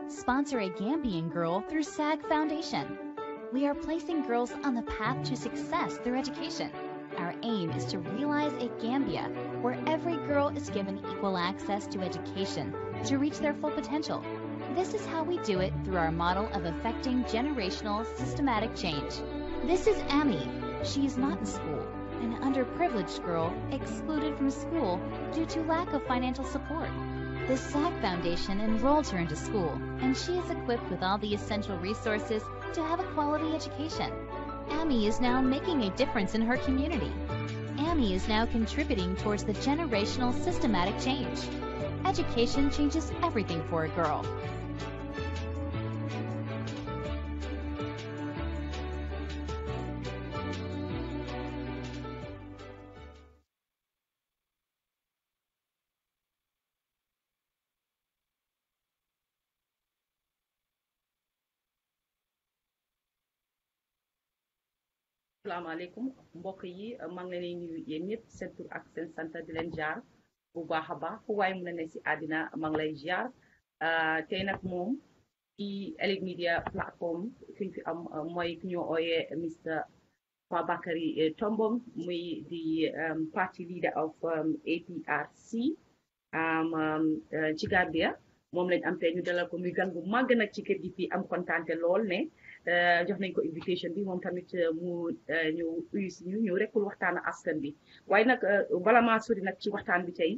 sponsor a Gambian girl through SAG Foundation. We are placing girls on the path to success through education. Our aim is to realize a Gambia where every girl is given equal access to education to reach their full potential. This is how we do it through our model of affecting generational systematic change. This is Amy. She is not in school, an underprivileged girl excluded from school due to lack of financial support. The SAG Foundation enrolled her into school, and she is equipped with all the essential resources to have a quality education. Amy is now making a difference in her community. Amy is now contributing towards the generational systematic change. Education changes everything for a girl. Assalamualaikum mbokk yi maa ngi leen di nuyu yéen ñëpp seen tur ak seen sant di leen jaar bu baax a baax fu waay mu ne si àddina maa ngi lay jaar tey nag moom ci Elite Media platform fi ñu fi am mooy ki ñoo ooyee Mr Fabakary Tombong muy di party leader of APRC ci Gambia moom lañ am tey ñu dalal ko muy gan bu màgg nag ci kër gi fii am kontaante lool ne jox nañ ko invitation bi moom tamit mu ñëw uyu si ñu ñëw rek pour waxtaan ak askan bi waaye nag bala maa sori nag ci waxtaan bi tey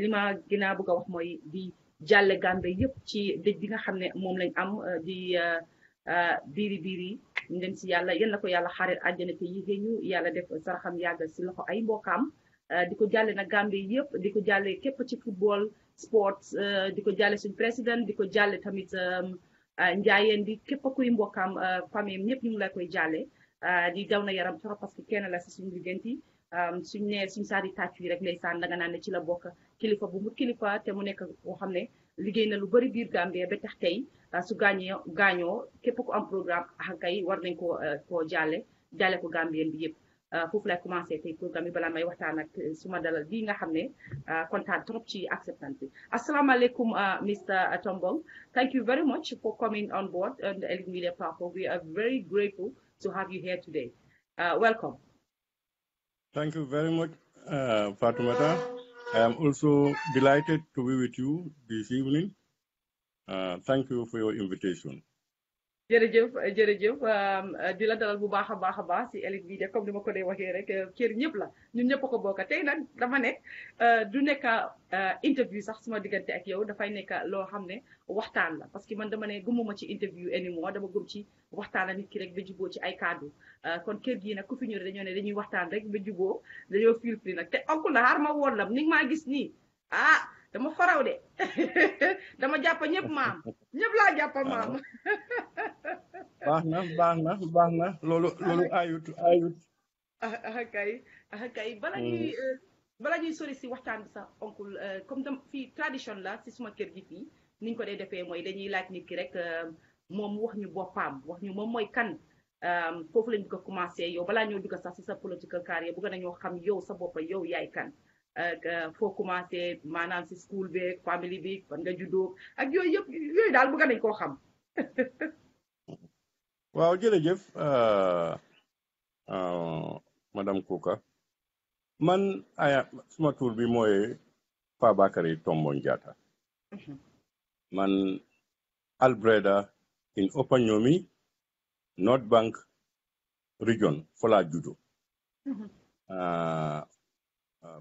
li ma gën a bëgg a wax mooy di jàlle Gambie yëpp ci dëj bi nga xam ne moom lañ am di biiri ñu dem si yàlla yal na ko yàlla xaaral àjjana te yéegee ñu yàlla def saraxam yàgg si loxo ay mbokkaam di ko jàlle nag Gambie yëpp di ko jàlle képp ci football sports di ko jàlle suñ président di ko jàlle tamit njaayeen bi képp kuy mbokkam famille ñëpp ñu ngi la koy jàlle di daw na yaram trop parce que kenn la si suñu diggante suñ ne suñ saari tàcc yi rek ndeysaan danga naan ne ci la bokk kilifa bu mu kilifa te mu nekk koo xam ne liggéey na lu bari biir Gambie ba tax tey su gaañoo képp ku am programme kay war nañ koo jàlle ko Gambien bi yëpp foofu lay commencé tey programme bi balaa may waxtaan ak suma dalal bii nga xam ne kontaan trop ci acceptance bi asalaamaaleykum Mr Tombong. Thank you very much for coming on board on the Elite Media platform. We are very grateful to have you here today. Welcome. Thank you very much, Fatoumata. I am also delighted to be with you this evening. Thank you for your invitation. jërëjëf di la dalal bu baax a baax si Elite Media comme ni ma ko dee waxee rek kër ñëpp la ñun ñëpp ko bokk tey nag dama ne du nekk interview sax suma diggante ak yow dafay nekk loo xam ne waxtaan la parce que man dama ne gëmuma ci interview anymore dama gëm ci waxtaan la nit ki rek ba juboo ci ay kàddu kon kër gii nag ku fi ñëw dañoo ne dañuy waxtaan rek ba juboo dañoo feel free nag te onku la xaar ma woon la ni nga maa gis nii dama faraw de dama jàpp ñëpp maam ñëpp laa jàpp maam baax na loolu ayut kay bala ñuy sori si waxtaan bi sax oncle comme tam fii tradition la si suma kër gi fii niñ ko dee defee mooy dañuy laaj nit ki rek moom wax ñu boppam wax ñu moom mooy kan foofu lañ bëgg a commencé yow balaa ñoo dugg sax si sa political career bëgg nañoo xam yow sa boppa yow yaay kan foo commencé maanaam si school bi family bi fan nga juddoo ak yooyu yëpp yooyu daal bëgg nañ koo xam waaw jërëjëf madame Kuka man suma tur bi mooy Fabakary Tombong Jatta man Albreda in Upper Nyomi North Bank region fa laa juddoo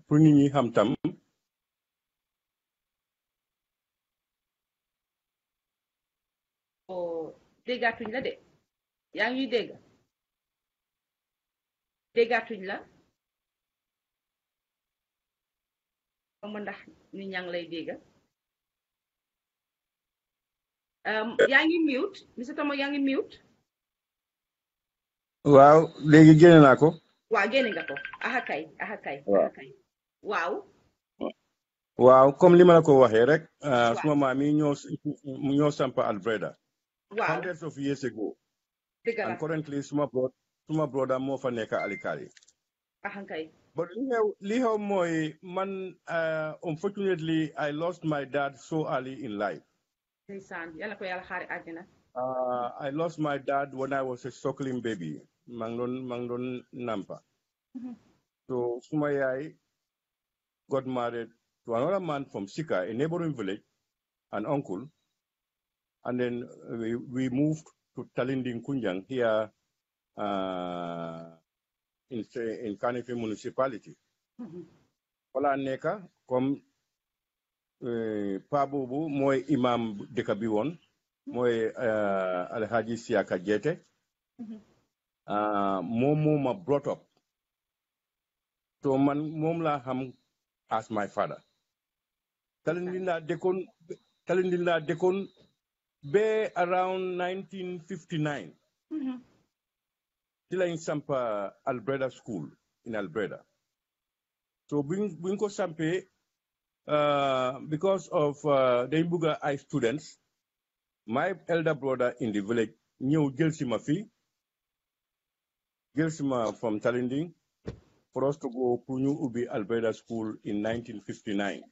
pour nit ñi xam tam déggaatuñ la de yaa ngi dégg déggaatuñ la ma ndax nit ñaa ngi lay dégg yaa ngi mute monsieur Tombong yaa ngi mute waaw léegi génne naa ko waaw génne nga ko kay waaw comme li ma la ko waxee rek suma maam yi ñoo sampa Albreda hundreds of years ago and currently suma brother moo fa nekk Alikali but li xew mooy man unfortunately I lost my dad so early in life I lost my dad when I was a suckling baby. Mangdon Nampa. So Sumayai got married to another man from Sika, a neighboring village, an uncle. And then we moved to Talinding Kunjang here in Kanifi municipality. Wala neka comme Pa Bobu moy imam deka bi won moy Alhaji Siaka Jete. Mom ma brought up. So mom la ham as my father. Talindila dekon be around 1959. Tila in Sampa Albreda School in Albreda. So Binko Sampe, because of the Imbuga High students, my elder brother in the village knew Gelsima from Talinding, for us to go to New Ubi Albreda School in 1959.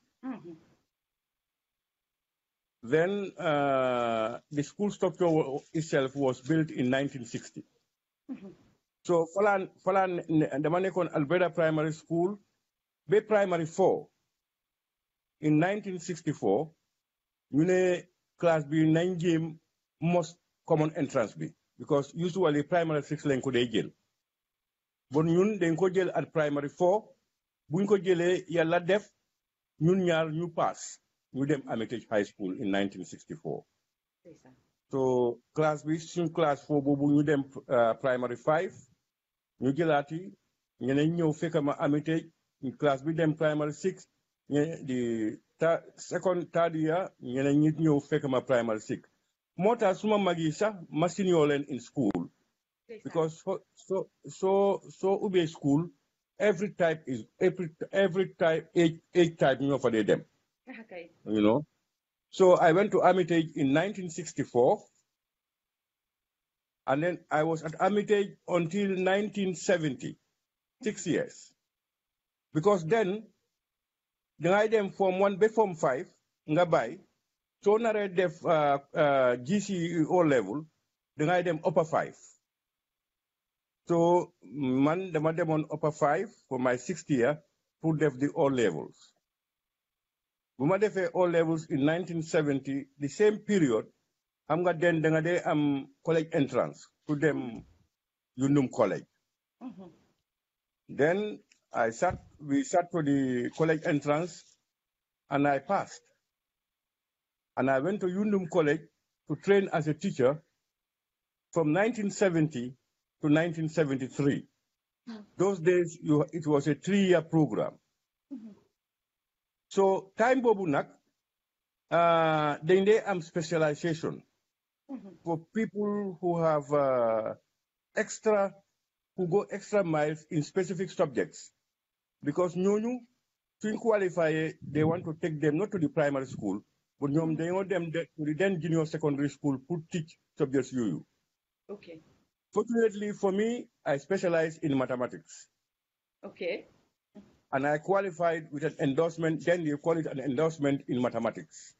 Then the school structure itself was built in 1960. So Falan the Manekon Alberta Primary School, Bay Primary 4. In 1964, Mune class B 9 game most common entrance B, because usually primary 6 len ko dey jël. Bon ñun dañ ko jël at primary 4, buñ ko jëlé yalla def ñun ñaar ñu pass ñu dem Hermitage High School in 1964. So class B suñ class 4 bobu ñu dem primary 5. ñu jëlaati ñeneen ñëw fekk ma Hermitage class bi dem primary 6 di third year ñeneen ñi ñëw fekk ma primary 6 moo tax suma mag yi sax ma senior leen in school because so ubbee school every type age type ñoo fa dee dem you know. So I went to Hermitage in 1964. And then I was at Hermitage until 1970, 6 years. Because then, I dem Form 1 be Form 5, nga bay, so nare def GCE level, I dem upper 5. So man dama dem on upper 5 for my 6th year, to def the O levels. Buma defe O levels in 1970, the same period, I'm going to college entrance to them Yundum College. Then we sat for the college entrance and I passed. And I went to Yundum College to train as a teacher from 1970 to 1973. Those days, it was a 3-year program. So time bobunak, then they am specialization. For people who have who go extra miles in specific subjects. Because ñooñu suñ qualify, they want to take them not to the primary school, but they want them to the then junior secondary school to teach subjects you. Okay. Fortunately for me, I specialize in mathematics. Okay. And I qualified with an endorsement, then they call it an endorsement in mathematics.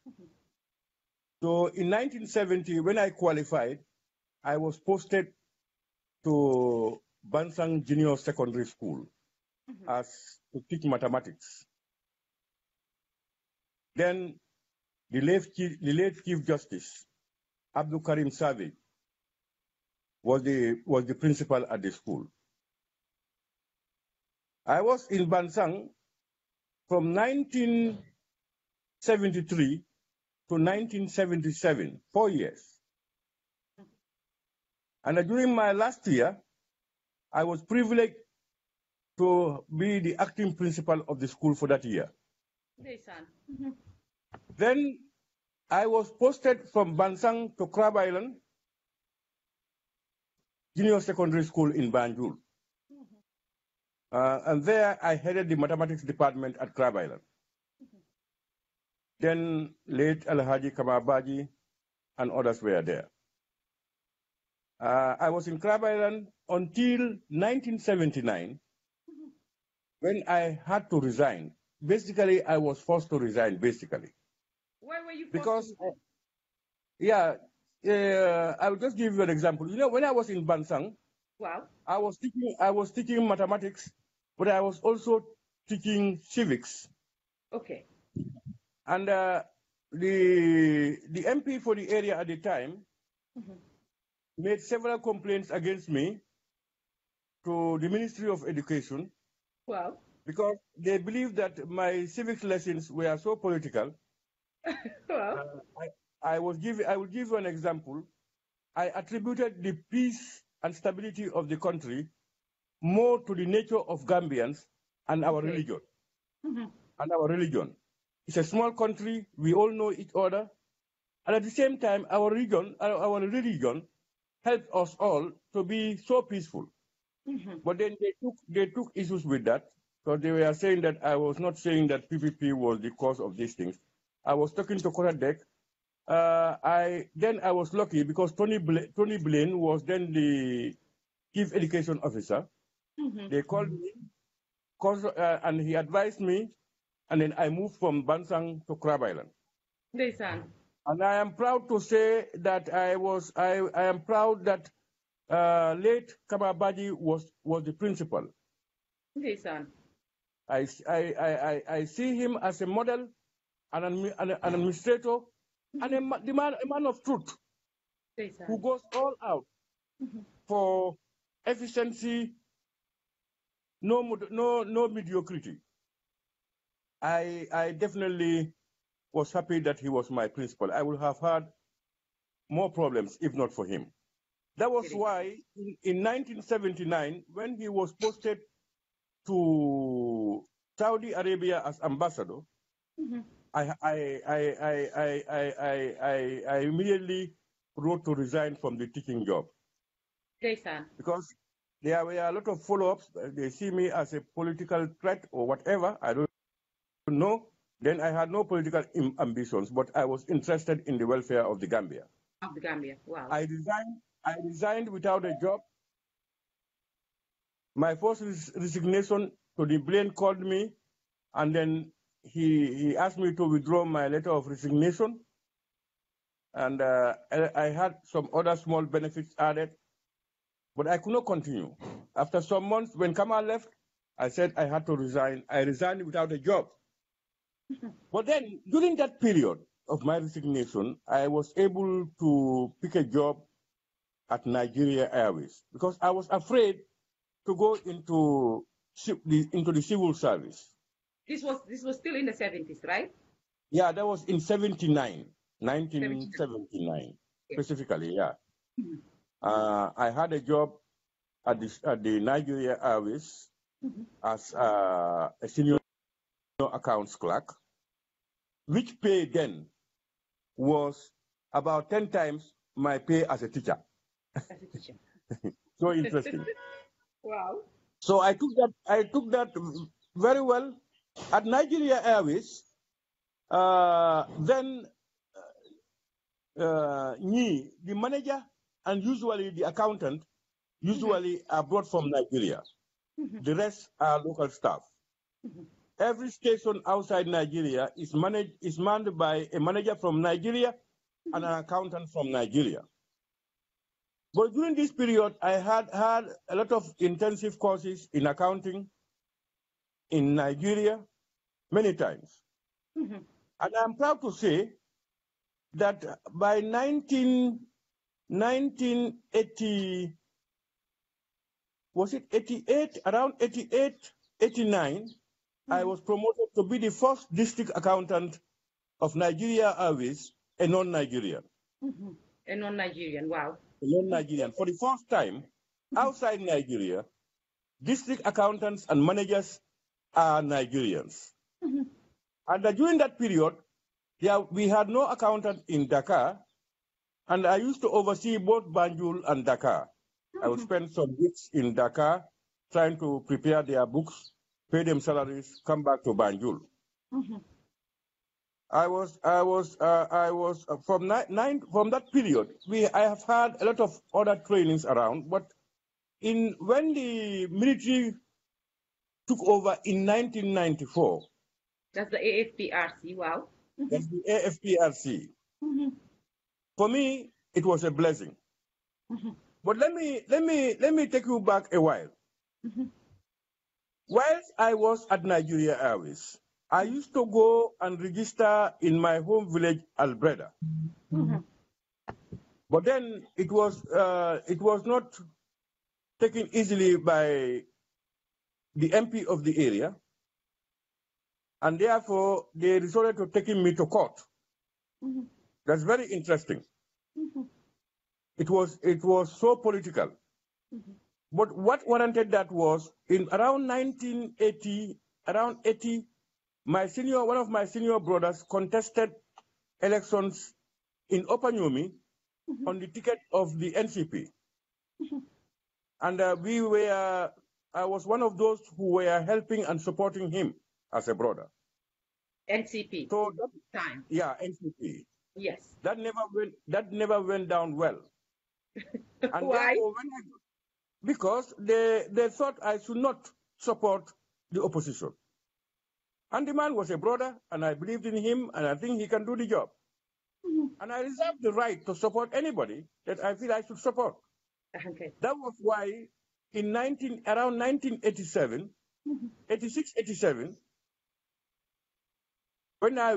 So in 1970, when I qualified, I was posted to Bansang Junior Secondary School as to teach mathematics. Then the late Chief Justice, Abdul Karim Savage, was the principal at the school. I was in Bansang from 1973 to 1977, 4 years. And during my last year, I was privileged to be the acting principal of the school for that year. Then I was posted from Bansang to Crab Island Junior Secondary School in Banjul. And there I headed the mathematics department at Crab Island. Then late Alhaji Kamabaji and others were there. I was in Crab Island until 1979 when I had to resign. Basically, I was forced to resign, basically. Why were you forced because to resign? Yeah, I will just give you an example. You know, when I was in Bansang, wow, I was teaching mathematics, but I was also teaching civics. okay. And the MP for the area at the time made several complaints against me to the Ministry of Education. Wow. Because they believe that my civics lessons were so political. Wow. I will give you an example. I attributed the peace and stability of the country more to the nature of Gambians and our religion. And our religion. It's a small country. We all know each other. And at the same time, our religion helped us all to be so peaceful. But then they took issues with that. So they were saying that I was not saying that PPP was the cause of these things. I was talking to Koradek. I was lucky because Tony Blaine was then the chief education officer. They called me, and he advised me, and then I moved from Bansang to Crab Island. And I am proud to say that I am proud that late Kababaji was the principal. I see him as a model, an administrator, and a man of truth who goes all out for efficiency, no mediocrity. I definitely was happy that he was my principal. I would have had more problems if not for him. That was why in 1979, when he was posted to Saudi Arabia as ambassador, I immediately wrote to resign from the teaching job. Because there were a lot of follow-ups. They see me as a political threat or whatever. I don't know. Then I had no political ambitions, but I was interested in the welfare of the Gambia. Wow. I resigned without a job. My first resignation to the Blaine called me, and then he asked me to withdraw my letter of resignation. And I had some other small benefits added, but I could not continue. After some months, when Kamal left, I said I had to resign. I resigned without a job. But then, during that period of my resignation, I was able to pick a job at Nigeria Airways because I was afraid to go into the civil service. This was still in the 70s, right? Yeah, that was in 1979, specifically, yeah. I had a job at the Nigeria Airways as a senior accounts clerk, which pay then was about 10 times my pay as a teacher. So interesting. Wow. So I took that very well at Nigeria Airways. Then the manager and usually the accountant are brought from Nigeria. The rest are local staff. Every station outside Nigeria is manned by a manager from Nigeria and an accountant from Nigeria. But during this period, I had a lot of intensive courses in accounting in Nigeria many times. And I'm proud to say that by 1980, was it 88, around 88, 89, I was promoted to be the first district accountant of Nigeria Airways, a non-Nigerian. A non-Nigerian, wow. A non-Nigerian. For the first time, outside Nigeria, district accountants and managers are Nigerians. And during that period, we had no accountant in Dakar, and I used to oversee both Banjul and Dakar. I would spend some weeks in Dakar trying to prepare their books, pay them salaries, come back to Banjul. I was from that period. I have had a lot of other trainings around, but when the military took over in 1994. That's the APRC, wow. That's the APRC. For me, it was a blessing. But let me take you back a while. Whilst I was at Nigeria Airways, I used to go and register in my home village, Albreda. But then it was not taken easily by the MP of the area, and therefore they resorted to taking me to court. That's very interesting. It was so political. But what warranted that was in around 1980, around 80, one of my senior brothers contested elections in Opanyumi on the ticket of the NCP. And I was one of those who were helping and supporting him as a brother. NCP. So that time. Yeah, NCP. Yes. That never went down well. And why? Because they thought I should not support the opposition. And the man was a brother, and I believed in him, and I think he can do the job. And I reserve the right to support anybody that I feel I should support. Okay. That was why around 1987, 86, 87, when I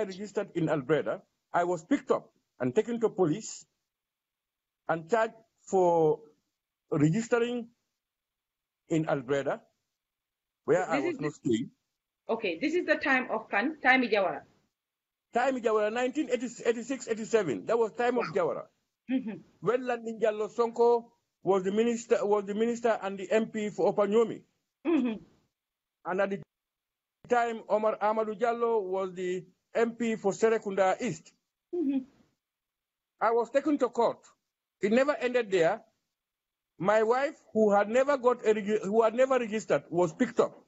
registered in Albreda, I was picked up and taken to police and charged for registering in Albreda, where I was not staying. Okay, this is the time of Time Jawara. Time Jawara, 1986, 87. That was time of Jawara. When Landing Jallo Sonko was the minister and the MP for Opanyomi. And at the time, Omar Amadou Jallo was the MP for Serekunda East. I was taken to court. It never ended there. My wife, who had never registered, was picked up.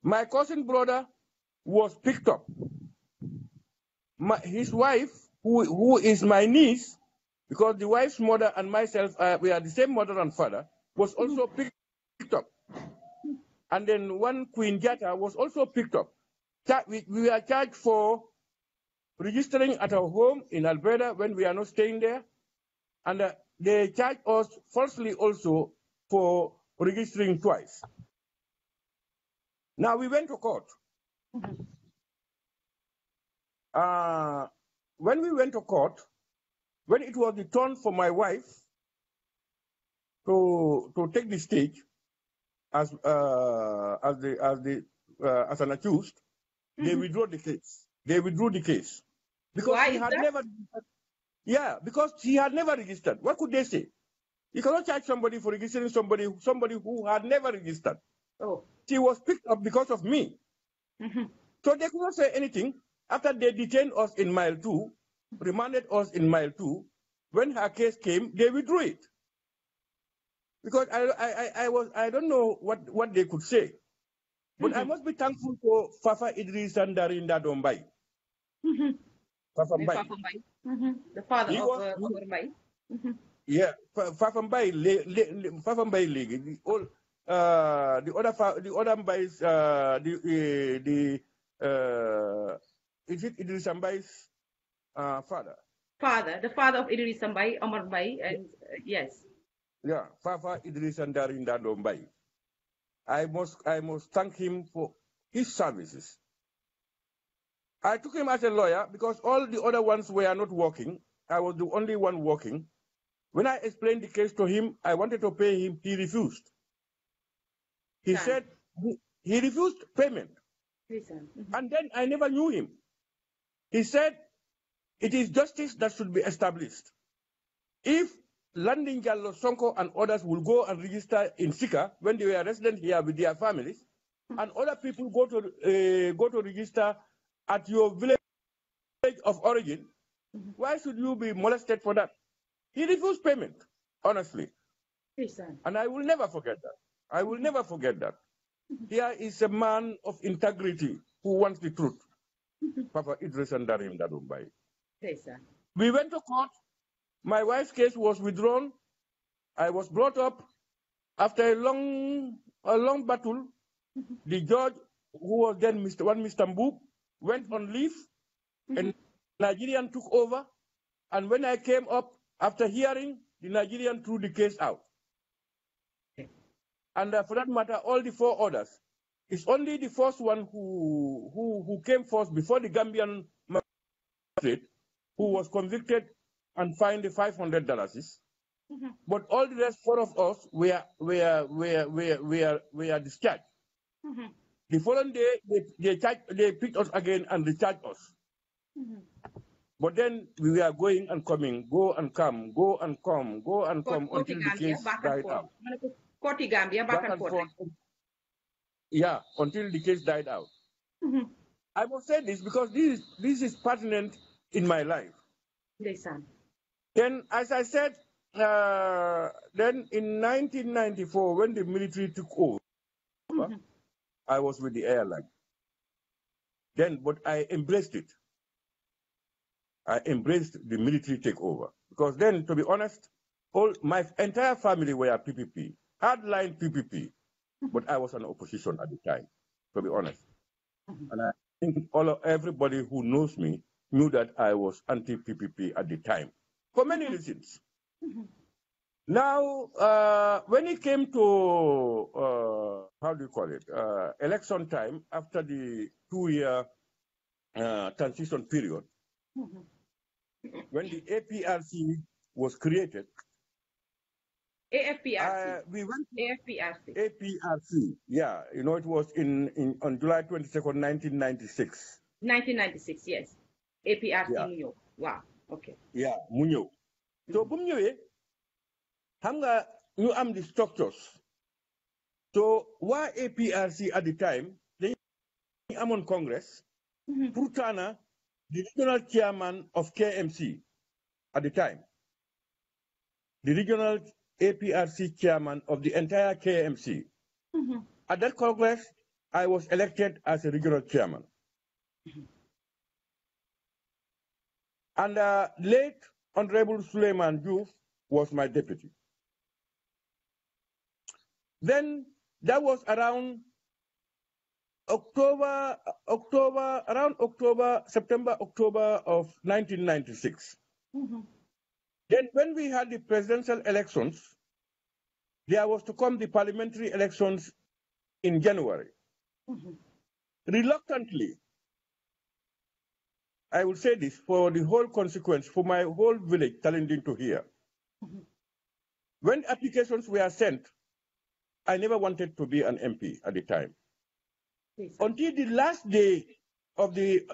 My cousin brother was picked up. His wife, who is my niece, because the wife's mother and myself, we are the same mother and father, was also picked up. And then one Queen Jata was also picked up. We were charged for registering at our home in Alberta when we are not staying there. And they charged us falsely also for registering twice. Now we went to court. When we went to court, when it was the turn for my wife to take the stage as an accused, they withdrew the case. They withdrew the case because Why she is had that? never. Yeah, because she had never registered. What could they say? You cannot charge somebody for registering somebody who had never registered. Oh. She was picked up because of me. So they could not say anything. After they detained us in mile 2, remanded us in mile 2, when her case came, they withdrew it. Because I don't know what they could say. But I must be thankful for Fafa Idris and Darinda Dombai. Fafa Mbai. The father of Omar Mbai. Yeah, Fafa Mbai League. The other Mbai's, is it Idris Mbai's father? The father of Idris Mbai, Omar Mbai, and yes. Yeah, Fafa Idris and Darinda Dombai. I must thank him for his services. I took him as a lawyer because all the other ones were not working. I was the only one working. When I explained the case to him, I wanted to pay him. He refused. He said he refused payment. And then I never knew him. He said it is justice that should be established. If Landing Jallo Sonko and others will go and register in Sika when they were resident here with their families, and other people go to register at your village of origin, why should you be molested for that? He refused payment, honestly. And I will never forget that. I will never forget that. Here is a man of integrity who wants the truth. Papa Idris and Darim Dadumbai. We went to court. My wife's case was withdrawn. I was brought up. After a long battle, the judge, who was then Mr. Mbub, went on leave, and Nigerian took over. And when I came up, after hearing, the Nigerian threw the case out. And for that matter, all the 4 others, it's only the first one who came first before the Gambian magistrate, who was convicted and fined the $500. But all the rest 4 of us were discharged. The following day, they picked us again and discharged us. But then we were going and coming, go and come, go and come, go and come until the case died out. Back and forth. Yeah, until the case died out. I must say this because this is pertinent in my life. Then, as I said, then in 1994, when the military took over, I was with the airline. Then, but I embraced it. I embraced the military takeover because then, to be honest, my entire family were PPP, hardline PPP, but I was an opposition at the time, to be honest. And I think everybody who knows me knew that I was anti-PPP at the time, for many reasons. Now, when it came to, election time, after the 2-year transition period, when the APRC was created, AFPRC. We went to AFPRC. APRC. Yeah, it was on July 22nd, 1996. 1996, yes. APRC Yeah. Munyo. Wow. Okay. Yeah, Munyo. So, Munyo, hanga you am the structures. So, why APRC at the time? They am on Congress. Purtana, the regional chairman of KMC at the time. The regional APRC chairman of the entire KMC. At that Congress, I was elected as a regional chairman. And late Honorable Suleiman Diouf was my deputy. Then that was around September, October of 1996. Then when we had the presidential elections, there was to come the parliamentary elections in January. Reluctantly, I will say this for the whole consequence, for my whole village, Talinding to hear. When applications were sent, I never wanted to be an MP at the time. Until the last day of the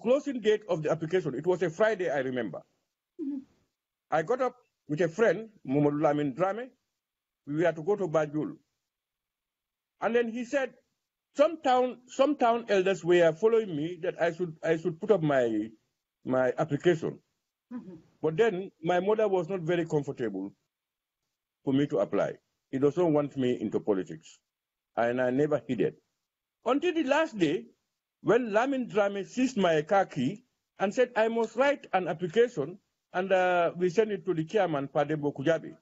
closing date of the application, it was a Friday, I remember. I got up with a friend, Muhammad Lamin Drame. We were to go to Banjul. And then he said, some town elders were following me that I should put up my application. But then my mother was not very comfortable for me to apply. He doesn't want me into politics. And I never heeded. Until the last day, when Lamin Drame seized my car key and said, I must write an application, and we sent it to the chairman, Padembo Kujabi.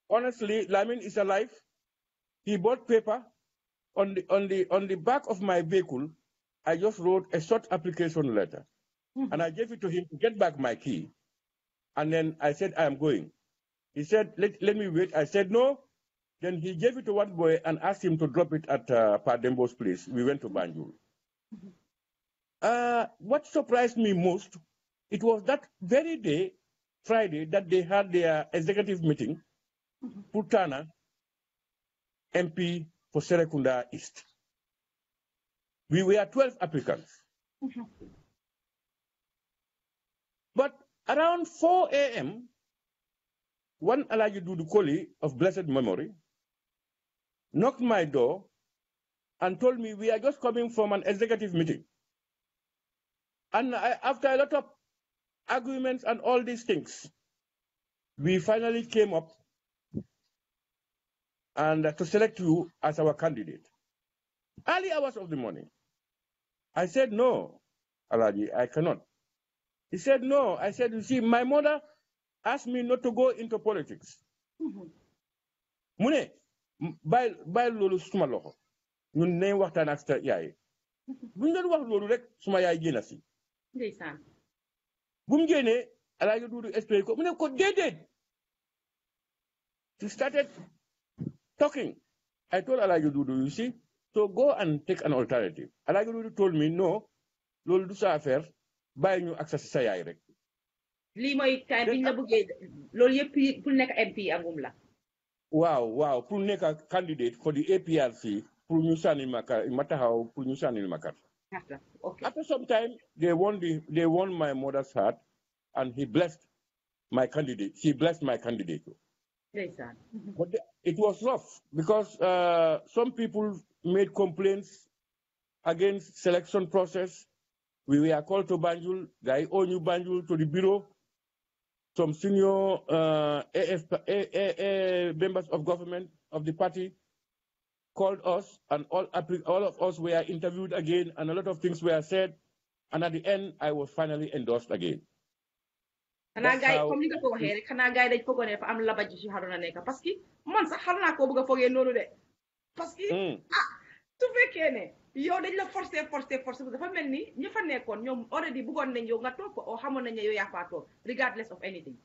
Honestly, Lamin is alive. He bought paper. On the back of my vehicle, I just wrote a short application letter. And I gave it to him to get back my key. And then I said, I am going. He said, let me wait. I said, no. Then he gave it to one boy and asked him to drop it at Padembo's place. We went to Banjul. What surprised me most, it was that very day, Friday, that they had their executive meeting, Putana, MP for Serekunda East. We were 12 applicants. But around 4 a.m., one Alaji Dudukoli of blessed memory knocked my door and told me we are just coming from an executive meeting. And after a lot of arguments and all these things, we finally came up and to select you as our candidate. Early hours of the morning. I said, no, Alaji, I cannot. He said, no. I said, you see, my mother asked me not to go into politics. Mune, bay lolu suma loxo. Ñun ne waxtaan ak sa yaay. Buñ doon wax lolu rek suma yaay génn si. Ndeysaan. bu mu génnee Alaaji Duudu expliqué ko mu ne ko déedéet. She started talking. I told Alaaji Duudu, you see, so go and take an alternative. Alaaji Duudu told me, no, loolu du sa affaire, bàyyi ñu accès sa yaay rek. lii mooy time biñ la bëggee loolu yëpp pour nekk MP angum la. waaw pour nekk candidate for the APRC pour ñu sànni ma taxaw pour ñu sànni ma carte. Okay. After some time, they won my mother's heart, and he blessed my candidate. She blessed my candidate. But it was rough because some people made complaints against selection process. We were called to Banjul. Guy Onyu Banjul to the bureau. Some senior members of government of the party called us, and all of us were interviewed again, and a lot of things were said. And at the end, I was finally endorsed again. Xanaa gaay comme ni nga ko waxee rek xanaa gaay dañ foogoon ne fa am labaji ci Haruna nekk parce que man sax xam naa koo bëgg a foogee noonu de parce que su fekkee ne yow dañ la forcé dafa mel ni ñi fa nekkoon ñoom already bëggoon nañ yow nga toog ko oo xamoon nañ ne yow yaa faa toog regardless of anything.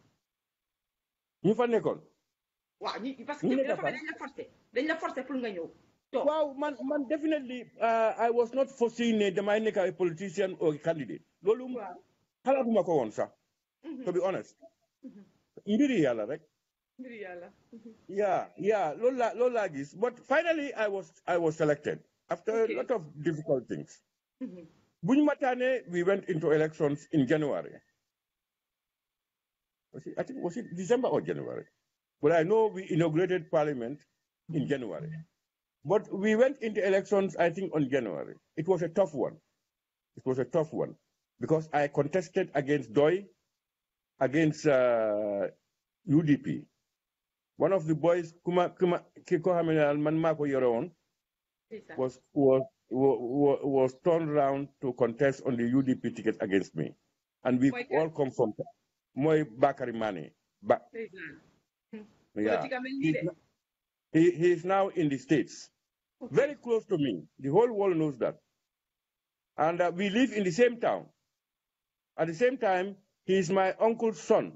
ñu fa nekkoon. waaw parce que dafa mel dañ la forcé pour nga ñëw. Wow, man, definitely, I was not foreseeing ne damay nekk a politician or a candidate. Loolu xalaatuma ko woon sax. To be honest. Mbiri yàlla rek. Mbiri yàlla. Yeah, loolu laa gis. But finally, I was selected after a lot of difficult things. Buñ ma tànnee, we went into elections in January. Was it December or January? But I know we inaugurated Parliament in January. But we went into elections, I think, on January. It was a tough one. Because I contested against Doi, against UDP. One of the boys, was turned around to contest on the UDP ticket against me. And we all come from Fabakary Mane. Yeah. He is now in the States, very close to me. The whole world knows that. And we live in the same town. At the same time, he is my uncle's son.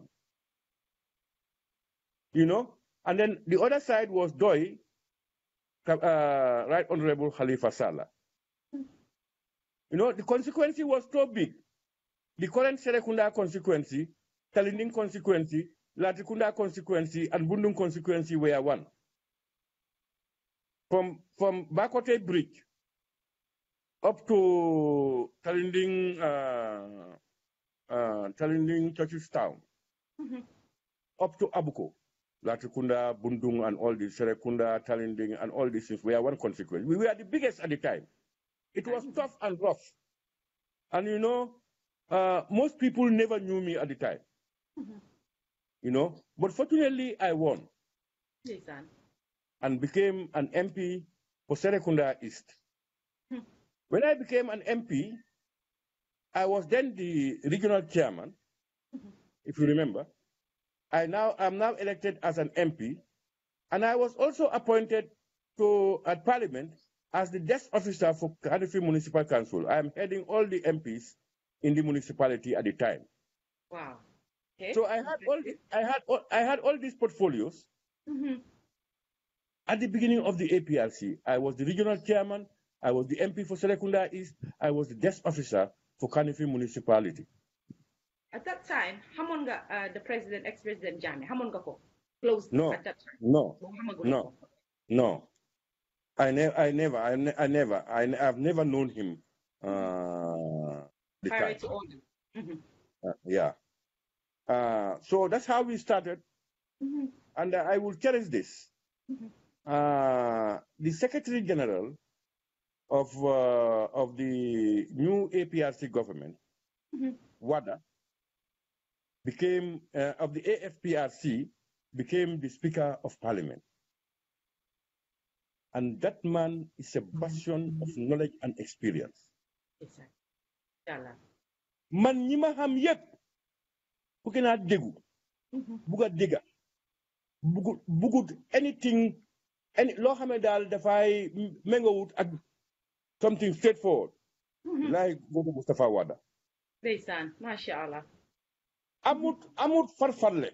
You know? And then the other side was Doi, Right Honorable Khalifa Sallah. You know, the consequence was so big. The current Serekunda consequence, Talinding consequence, Latrikunda consequence, and Bundung consequence were one. From Bakote Bridge up to Talinding Churches Town, up to Abuko, Latrikunda, Bundung, and all these, Serekunda, Talinding, and all these things were one consequence. We were the biggest at the time. It was tough and rough. And you know, most people never knew me at the time. You know, but fortunately I won. Yes, sir. And became an MP for Serekunda East. When I became an MP, I was then the regional chairman, if you remember. I'm now elected as an MP, and I was also appointed at Parliament as the desk officer for Kadifi Municipal Council. I am heading all the MPs in the municipality at the time. Wow. Okay. So I had all these portfolios. At the beginning of the APRC, I was the regional chairman, I was the MP for Serekunda East, I was the desk officer for Kanifi Municipality. At that time, Hamonga, the president, ex-president Jami, Hamonga closed at that time? No. I've never known him. Prior to all. Yeah. So that's how we started. And I will cherish this. The Secretary General of the new APRC government, Wada, became of the AFPRC, became the Speaker of Parliament. And that man is a bastion of knowledge and experience. Man ñi ma xam yépp ku gëna déggu buga dégga bugut anything loo xam ne daal dafay méngawut ak something straightforward like Gogo Mustafa Wada. Ndeysaan, masha Allah. Amut farfarle.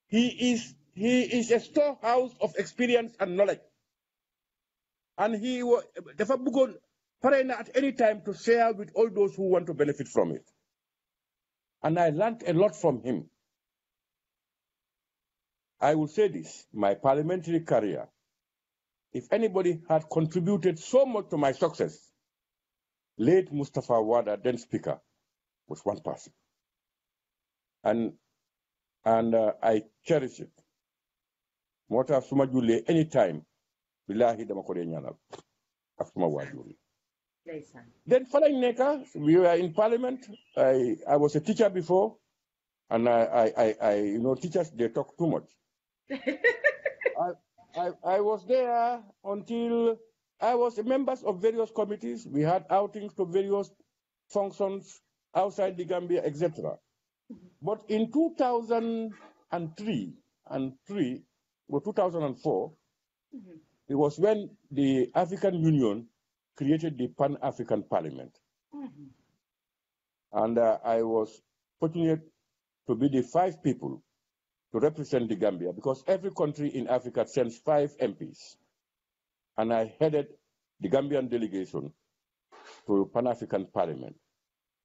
He is a storehouse of experience and knowledge. And he was at any time to share with all those who want to benefit from it. And I learned a lot from him. I will say this, my parliamentary career, if anybody had contributed so much to my success, late Mustafa Wada, then speaker, was one person. And I cherish it. Mota suma jule anytime, billahi dama ko ñaanal ak suma wajuri. Then following Neka, we were in parliament. I was a teacher before, and I teachers, they talk too much. I was there until I was a member of various committees. We had outings to various functions outside the Gambia, etc. But in 2003 or 2004, it was when the African Union created the Pan-African Parliament. And I was fortunate to be the 5 people to represent the Gambia, because every country in Africa sends 5 MPs. And I headed the Gambian delegation to Pan-African Parliament.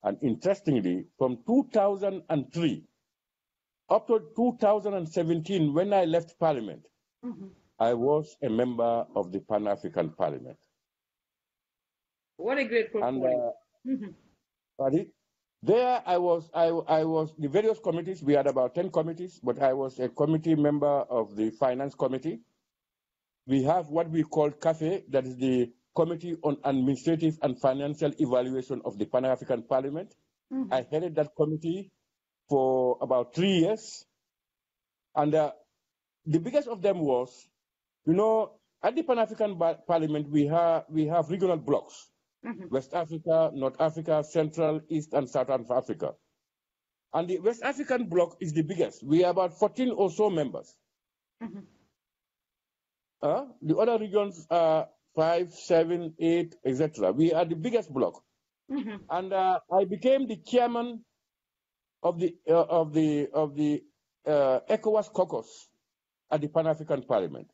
And interestingly, from 2003 up to 2017, when I left Parliament, I was a member of the Pan-African Parliament. What a great portfolio. There I was the various committees. We had about 10 committees, but I was a committee member of the Finance Committee. We have what we call CAFE, that is the Committee on Administrative and Financial Evaluation of the Pan-African Parliament. I headed that committee for about 3 years. And the biggest of them was, at the Pan-African Parliament, we have regional blocks. West Africa, North Africa, Central, East, and Southern Africa. And the West African bloc is the biggest. We are about 14 or so members. The other regions are 5, 7, 8, etc. We are the biggest bloc. And I became the chairman of the ECOWAS caucus at the Pan-African Parliament.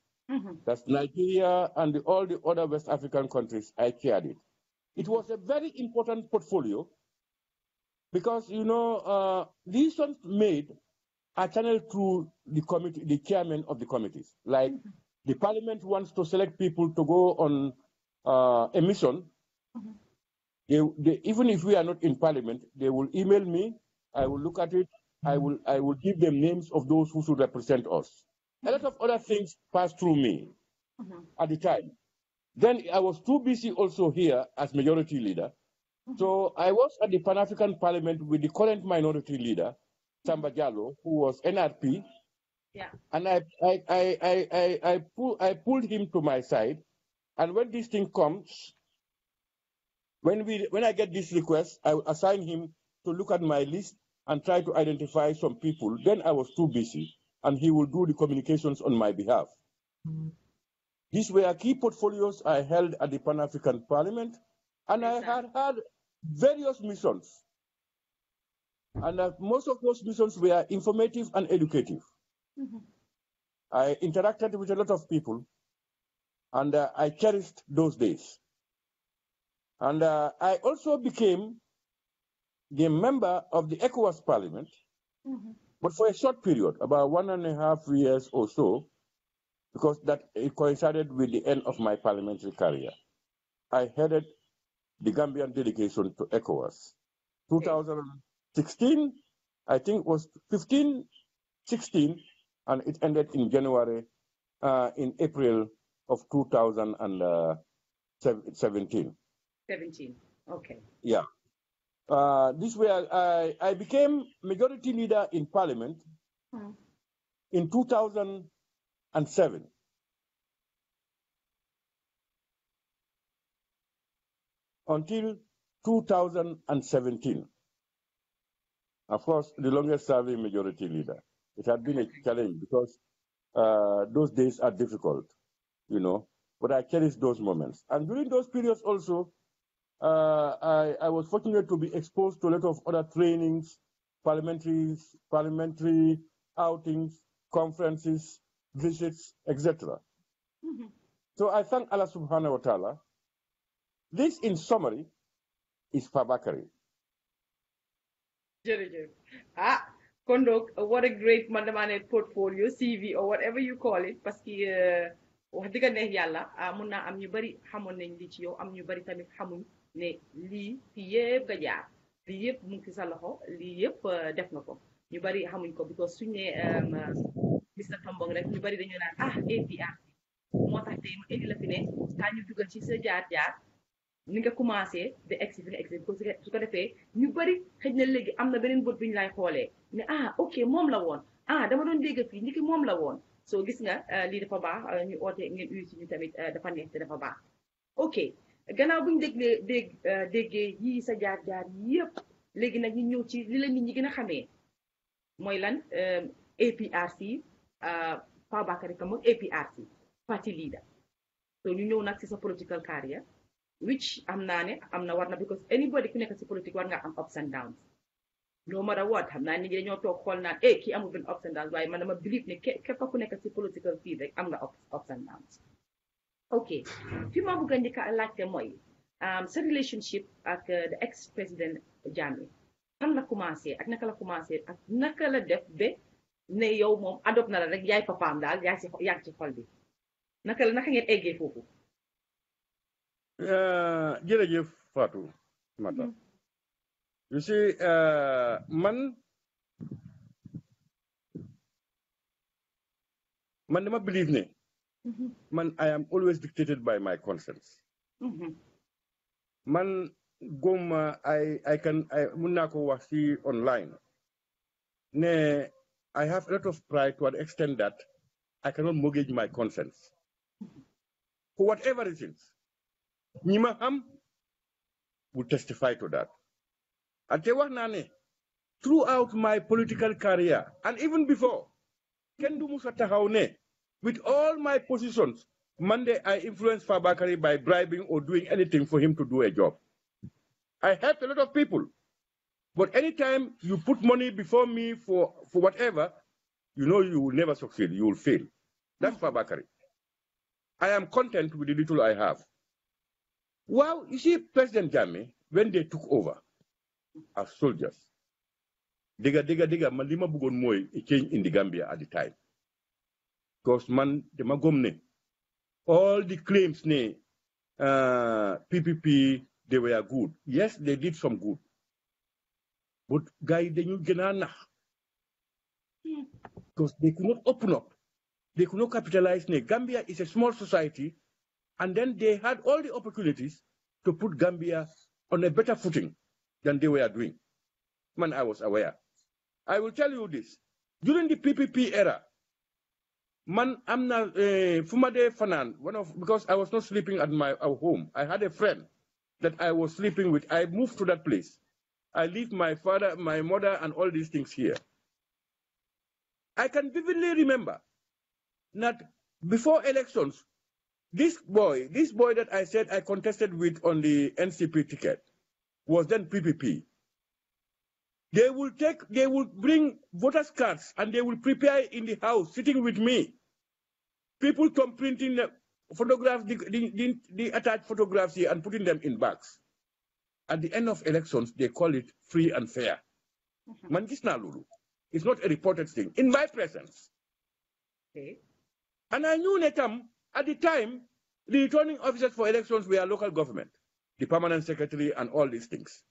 That's Nigeria and all the other West African countries. I chaired it. It was a very important portfolio because, decisions made are channeled through the committee, the chairman of the committees. Like the parliament wants to select people to go on a mission. Even if we are not in parliament, they will email me. I will look at it. I will give them names of those who should represent us. A lot of other things passed through me at the time. Then I was too busy also here as majority leader. So I was at the Pan-African Parliament with the current minority leader, Samba Diallo, who was NRP. Yeah. And I pulled him to my side. And when this thing comes, when I get this request, I will assign him to look at my list and try to identify some people. Then I was too busy, and he will do the communications on my behalf. These were key portfolios I held at the Pan-African Parliament, and I had various missions. And most of those missions were informative and educative. I interacted with a lot of people, and I cherished those days. And I also became the member of the ECOWAS Parliament, but for a short period, about 1.5 years or so, because it coincided with the end of my parliamentary career. I headed the Gambian delegation to ECOWAS. 2016, I think it was 15, 16, and it ended in January, in April of 2017. 17, okay. Yeah. This way, I became majority leader in parliament in 2007. Until 2017. Of course, the longest serving majority leader. It had been a challenge because those days are difficult, but I cherish those moments. And during those periods also, I was fortunate to be exposed to a lot of other trainings, parliamentary outings, conferences, visits, etc. So I thank Allah subhanahu wa ta'ala. This, in summary, is Fabakary. Ah, Kondok, what a great mandamane portfolio, CV, or whatever you call it, parce que wax dëgg neex yàlla mun naa am ñu bari xamoon nañ li ci yow am ñu bari tamit xamuñ ne lii fi yëpp nga jaar lii yëpp mu ngi ci sa loxo lii yëpp def nga ko ñu bari xamuñ ko because suñ ne Mr Tombong rek ñu bari dañu naan APRC moo tax tey ma indi la fi ne kaa ñu dugal ci sa jaar-jaar ni nga commencé de egsi fi nga egsi su ko defee ñu bari xëj na léegi am na beneen bët bi ñu lay xoolee ne ok moom la woon dama doon dégg fii ndiki moom la woon soo gis nga lii dafa baax ñu oote ngeen uyu si ñu tamit dafa neex te dafa baax ok gannaaw bu ñu déggee yii sa jaar-jaar yëpp léegi nag ñu ñëw ci li la nit ñi gën a xamee mooy lan APRC Fabakary Tombong APRC party leader so ñu ñëw nag si sa political career which am naa ne am na war na because anybody ku nekk si politique war nga am ups and downs no matter what xam naa nit ñi dañoo toog xool naan kii amul benn ups and downs waaye man dama believe ne képp ku nekk si political field rek am nga ups and downs ok fi ma bëgg a njëkk a laajte mooy sa relationship ak the ex président Jammeh fan la commencé ak naka la commencé ak naka la def ba ne yow moom adopt na la rek yaay papaam daal yaa ci xol bi naka ngeen eggee foofu jërëjëf Fatou Mata you see man dama believe ne man I am always dictated by my conscience man goma I mun naa ko wax ci online ne I have a lot of pride to an extent that I cannot mortgage my conscience for whatever reasons Nima Ham will testify to that. And throughout my political career, and even before, with all my positions, Monday I influenced Fabakary by bribing or doing anything for him to do a job. I helped a lot of people. But anytime you put money before me for whatever, you know you will never succeed, you will fail. That's Fabakary. I am content with the little I have. Well, you see, President Jammeh, when they took over as soldiers, diga, malima bugon moy, it changed in the Gambia at the time. Because man, the magomne, all the claims, PPP, they were good. Yes, they did some good. But guy, they knew genana. Because they could not open up. They could not capitalize. Gambia is a small society. And then they had all the opportunities to put Gambia on a better footing than they were doing. Man, I was aware. I will tell you this. During the PPP era, man, I'm not Fumade Fanan, because I was not sleeping at our home. I had a friend that I was sleeping with. I moved to that place. I leave my father, my mother, and all these things here. I can vividly remember that before elections, this boy that I said I contested with on the NCP ticket was then PPP. They will bring voters' cards and they will prepare in the house, sitting with me. People come printing the photographs, the attached photographs here and putting them in bags. At the end of elections, they call it free and fair. Mangisna Lulu. It's not a reported thing. In my presence. Okay. And I knew Netam. At the time, the returning officers for elections were local government, the permanent secretary and all these things.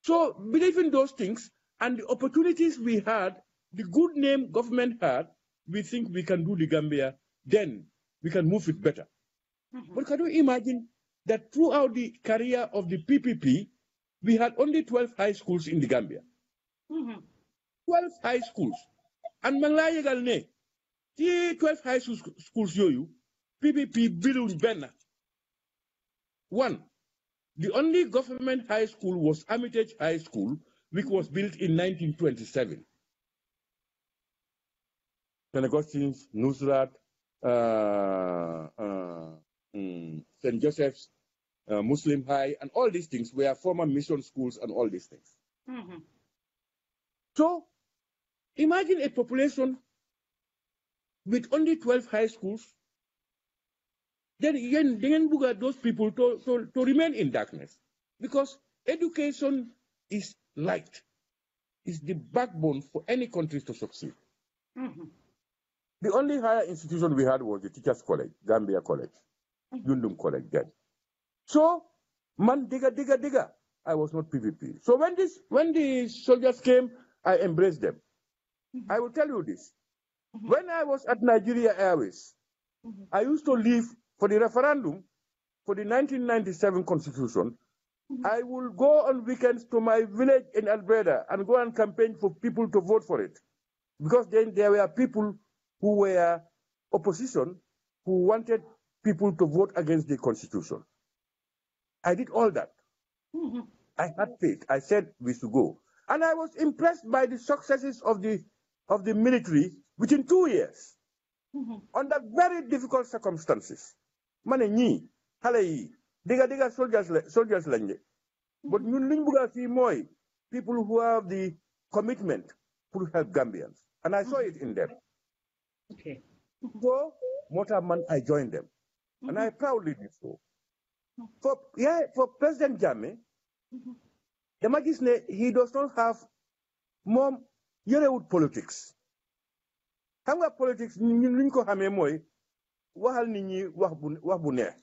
So believe in those things and the opportunities we had, the good name government had, we think we can do the Gambia, then we can move it better. But can you imagine that throughout the career of the PPP, we had only 12 high schools in the Gambia. 12 high schools. And Manglayegal ne, 12 high schools yoyu, PPP billion benna. One, the only government high school was Armitage High School, which was built in 1927. St. Augustine's, Nusrat, St. Joseph's, Muslim High, and all these things were former mission schools and all these things. So imagine a population with only 12 high schools. Then those people to remain in darkness, because education is light, is the backbone for any country to succeed. The only higher institution we had was the Teachers College, Gambia College, Yundum College then. So, man, digga, I was not PVP. So when the soldiers came, I embraced them. I will tell you this. When I was at Nigeria Airways, I used to leave for the referendum for the 1997 constitution. I will go on weekends to my village in Alberta and go and campaign for people to vote for it. Because then there were people who were opposition who wanted people to vote against the constitution. I did all that. I had faith. I said we should go. And I was impressed by the successes of the military within 2 years, under very difficult circumstances. Mane ñi xale yi diga soldiers lañ. But ñun liñ bëgg fi moy people who have the commitment to help Gambians, and I saw it in them. Okay. So Mota man, I joined them, and I proudly did so. For President Jammeh, the magistrate, he does not have more yerewut politics. Xam nga politics ñun luñ ko xamé moy waxal nit ñi wax bu neex.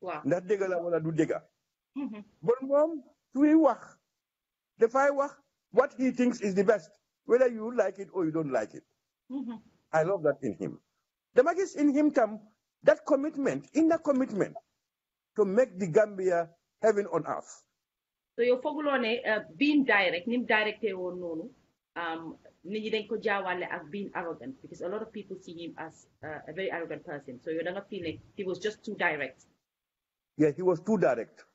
Waaw. Ndax dégg la wala du dégg. But moom suy wax dafay wax what he thinks is the best, whether you like it or you don't like it. I love that in him. The magis in him tam that commitment, inner commitment to make the Gambia heaven on earth. So you fogulo ne being direct, nim directé won nonu nit ñi dañ ko jaawale ak being arrogant, because a lot of people see him as a very arrogant person. So you don't feel like he was just too direct. Yeah, he was too direct.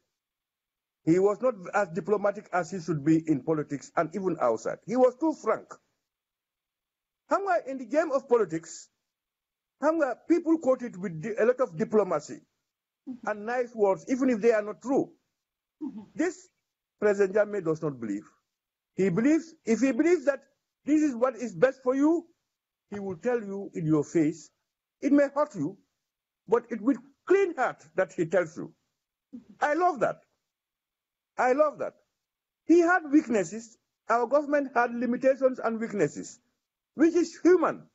He was not as diplomatic as he should be in politics and even outside. He was too frank. In the game of politics, people quote it with a lot of diplomacy and nice words, even if they are not true. This President Jammeh does not believe. If he believes that this is what is best for you, he will tell you in your face. It may hurt you, but it with clean heart that he tells you. I love that. I love that. He had weaknesses. Our government had limitations and weaknesses, which is human.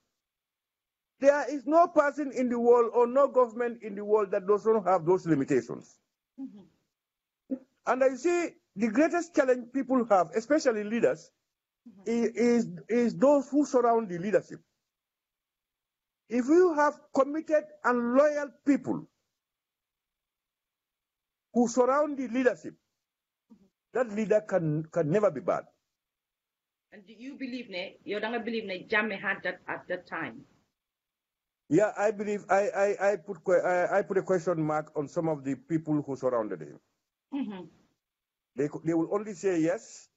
There is no person in the world or no government in the world that does not have those limitations. And I see the greatest challenge people have, especially leaders, is those who surround the leadership. If you have committed and loyal people who surround the leadership, that leader can never be bad. And do you believe you don't believe Jammeh had that at that time? Yeah, I believe I put a question mark on some of the people who surrounded him. They will only say yes,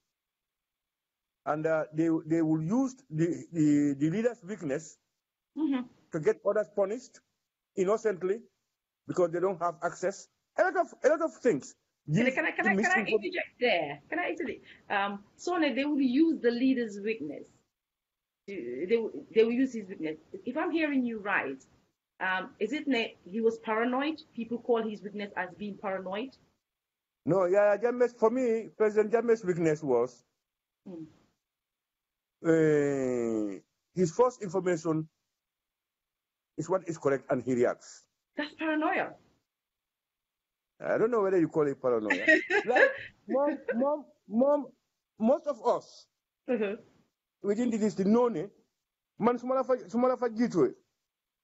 and they will use the leader's weakness to get others punished innocently because they don't have access. A lot of things. Can I interject there? Can I interject? So they will use the leader's weakness. They will use his weakness. If I'm hearing you right, is it he was paranoid? People call his weakness as being paranoid? No, yeah, for me, President Jammeh's weakness was his first information is what is correct and he reacts. That's paranoia. I don't know whether you call it paranoia. Like, most of us within the district know man sumala fa jitu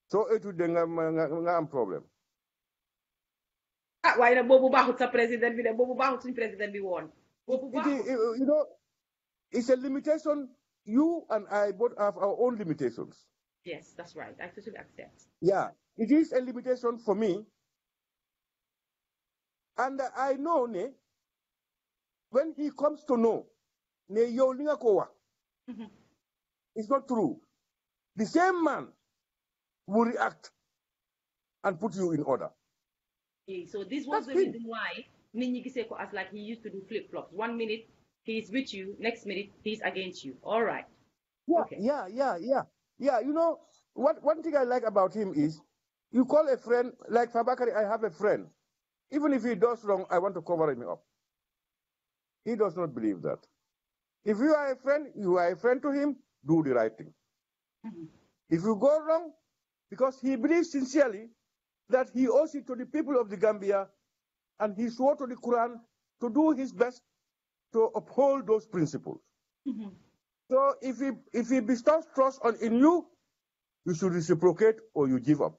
so etu de nga am problem. Why na bobu baxut sa president bi de bobu baxut suñ president bi won. You know, it's a limitation. You and I both have our own limitations. Yes, that's right. I totally accept. Yeah, it is a limitation for me. And I know when he comes to know yow li nga ko wax it's not true. The same man will react and put you in order. So this was the reason why Ninyi Giseko as like he used to do flip-flops. 1 minute he's with you, next minute he's against you. All right. Yeah, okay. Yeah, you know, one thing I like about him is you call a friend, like Fabakary, I have a friend. Even if he does wrong, I want to cover him up. He does not believe that. If you are a friend, you are a friend to him, do the right thing. If you go wrong, because he believes sincerely that he owes it to the people of the Gambia, and he swore to the Quran to do his best to uphold those principles. So if he bestows trust in you, you should reciprocate or you give up.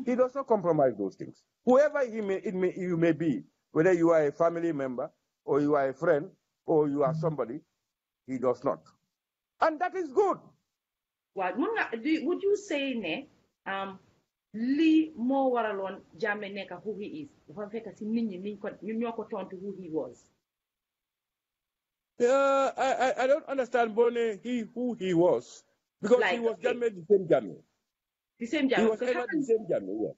He does not compromise those things. Whoever you may be, whether you are a family member or you are a friend or you are somebody, he does not. And that is good. Well, would you say ne Lee more waralon Jammeh neka who he is? Who he was. I don't understand Bone who he was. Because like, he was Jammeh, the same Jammeh. The same Jammeh. He was ever the same Jammeh, yeah.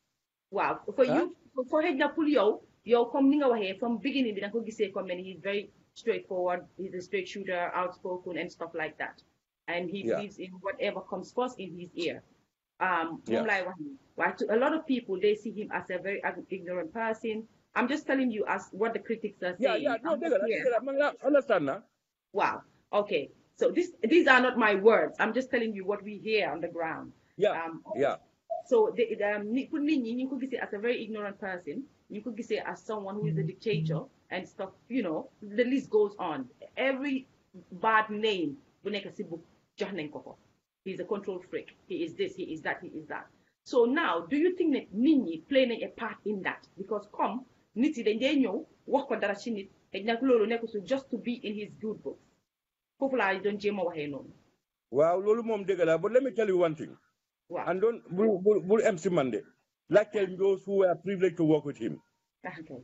Wow. For you, for Hedna Pulio, you're coming over here from beginning, he's very straightforward, he's a straight shooter, outspoken and stuff like that. And he believes in whatever comes first in his ear. A lot of people, they see him as a very ignorant person. I'm just telling you as what the critics are saying. I understand now. Wow. Okay. So these are not my words. I'm just telling you what we hear on the ground. So you could say as a very ignorant person, you could say as someone who is a dictator and stuff, you know, the list goes on. Every bad name, he's a control freak. He is this, he is that, he is that. So now, do you think that Nini playing a part in that? Because Niti Denyo, work on Darashinit, and just to be in his good books. People are don't jemo. Wow, Lulu Mom Degala, but let me tell you one thing. Wow. And don't bull MC Monday. Like tell those who are privileged to work with him. Okay.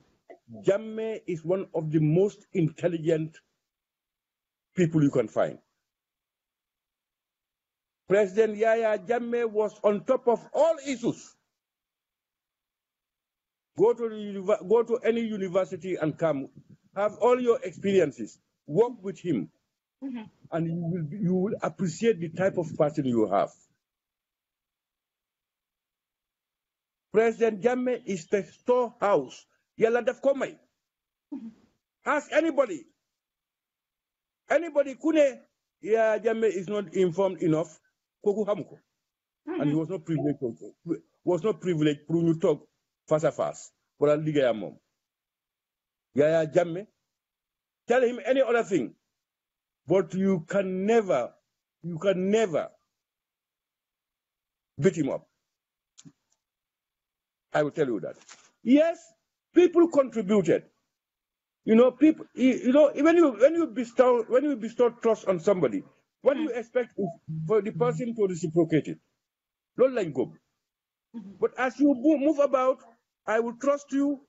Jammeh is one of the most intelligent people you can find. President Yahya Jammeh was on top of all issues. Go to any university and come, have all your experiences, work with him, and you will appreciate the type of person you have. President Jammeh is the storehouse. Yalla def ko may. Ask anybody. Anybody kune ya Jammeh is not informed enough. Koku hamuko. And he was not privileged to you talk face à face. But I'll dig mom. Yaya Jammeh. Tell him any other thing. But you can never beat him up. I will tell you that. Yes, people contributed. You know, people. You know, when you bestow trust on somebody, what do you expect is for the person to reciprocate it? Not like go. But as you move about, I will trust you,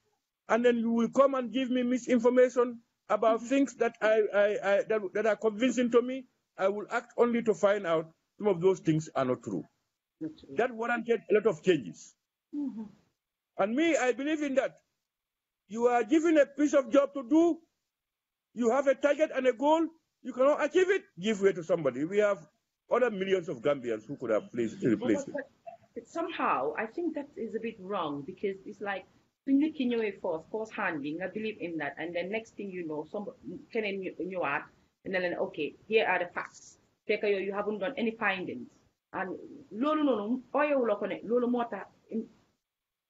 and then you will come and give me misinformation about things that that are convincing to me. I will act only to find out some of those things are not true. That warranted a lot of changes. And me, I believe in that. You are given a piece of job to do. You have a target and a goal. You cannot achieve it. Give way to somebody. We have other millions of Gambians who could have replaced it. Somehow, I think that is a bit wrong because it's like force handling. I believe in that, and then next thing you know, somebody can you add, and then okay, here are the facts. You haven't done any findings, and lolo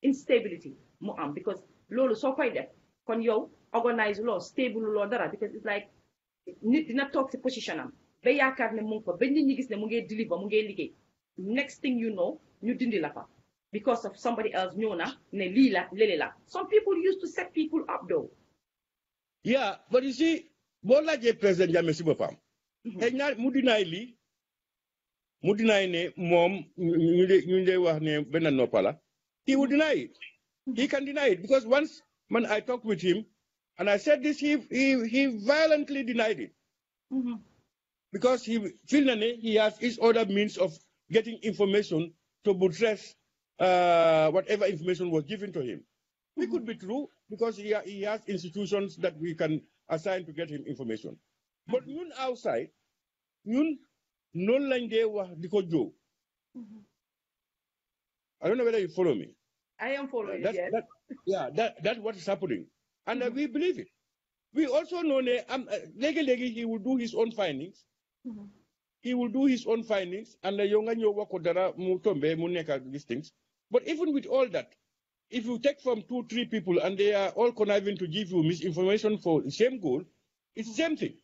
instability because lolo so quite that kon yo organize law stable law dara because it's like nit dina talk to position am ba yaakar ne mu ko ba nit ñi gis ne mu ngi deliver mu ngi liggéey next thing you know ñu dindi la fa because of somebody else ñëw na ne lii la lele la. Some people used to set people up though. Yeah, but you see boo laajee président Jammeh si boppam xëy na mu dinaay ne moom ñu dee wax ne benn noppa la. He would deny it. He can deny it because once when I talked with him and I said this, he violently denied it. Because he has his other means of getting information to buttress whatever information was given to him. It could be true because he has institutions that we can assign to get him information. But ñun outside, ñun non lañ dee wax di ko jóg. I don't know whether you follow me. I am following you. That's what is happening. And we believe it. We also know that he will do his own findings. He will do his own findings, and the younger Wakodara Mutombe Muneka these things. But even with all that, if you take from 2-3 people and they are all conniving to give you misinformation for the same goal, it's the same thing.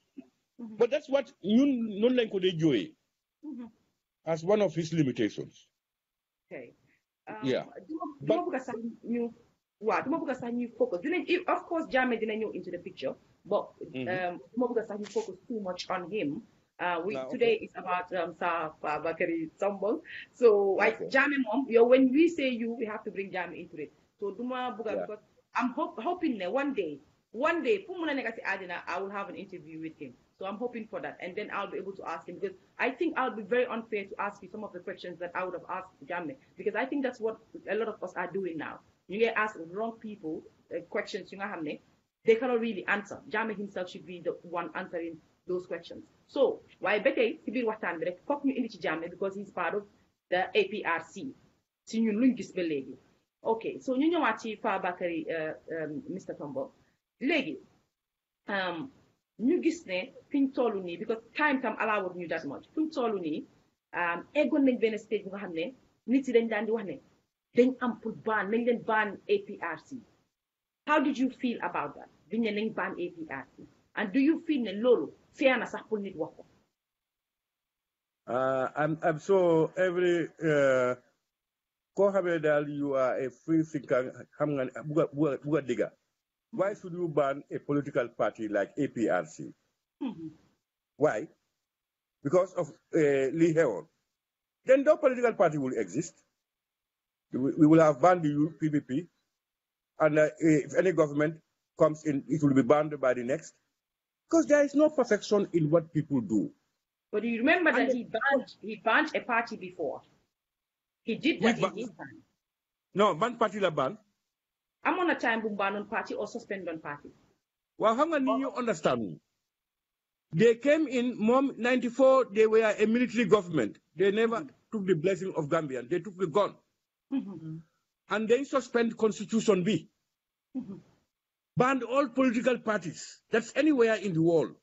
But that's what non joy as one of his limitations. Okay. Yeah. Focus. Of course, Jammeh didn't know into the picture, but focus too much on him. Today is about Fabakary Tombong. So Jammeh mom, when we say you, we have to bring Jammeh into it. So because I'm hoping that one day, I will have an interview with him. So I'm hoping for that, and then I'll be able to ask him, because I think I'll be very unfair to ask you some of the questions that I would have asked Jammeh, because I think that's what a lot of us are doing now. You get asked wrong people questions, they cannot really answer. Jammeh himself should be the one answering those questions. So why better Sibir Watan fuck me in Jammeh, because he's part of the APRC. Okay, so you know what Fabakary, Mr. Tombong. Legi, ñu gis ne fiñ tollu nii, because time tam allowed ñu that much fiñ tollu nii eggoon nañ benn stage bu nga xam ne nit yi dañ daan di wax ne dañ am pour ban nañ leen ban APRC. How did you feel about that biñ ne nañ ban APRC, and do you feel ne loolu fair na sax pour nit wax ko? I'm so every koo xamee daal you are a free thinker xam nga buga digga. Why should you ban a political party like APRC? Why? Because of Lee Heron. Then no political party will exist. We will have banned the PPP, and if any government comes in, it will be banned by the next. Because there is no perfection in what people do. But you remember that he banned a party before. He did that in his time. No, ban party la ban. I'm on a time boom ban on party or suspend on party. Well, how many you understand me? They came in, Mom, 94, they were a military government. They never took the blessing of Gambian. They took the gun. And they suspend Constitution B. Banned all political parties. That's anywhere in the world.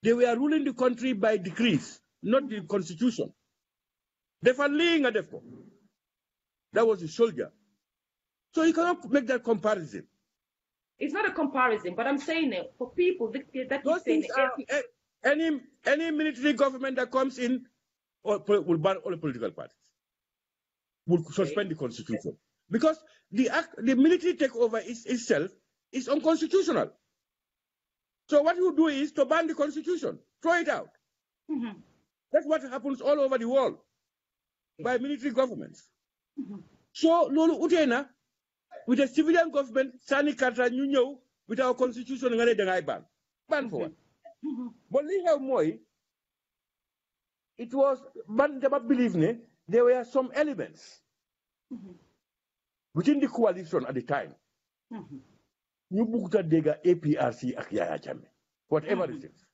They were ruling the country by decrees, not the Constitution. That was a soldier. So you cannot make that comparison. It's not a comparison, but I'm saying it for people that those things are, any military government that comes in will ban all the political parties, will suspend the constitution, because the military takeover itself is unconstitutional. So what you do is to ban the constitution, throw it out. That's what happens all over the world by military governments. So Lolo Utena, with a civilian government, Sani Katra, you know, with our constitution, ban for what? But Liha Moy, it was, but believe me, there were some elements within the coalition at the time. You booked a dega APRC Akyaya Jame, whatever it is.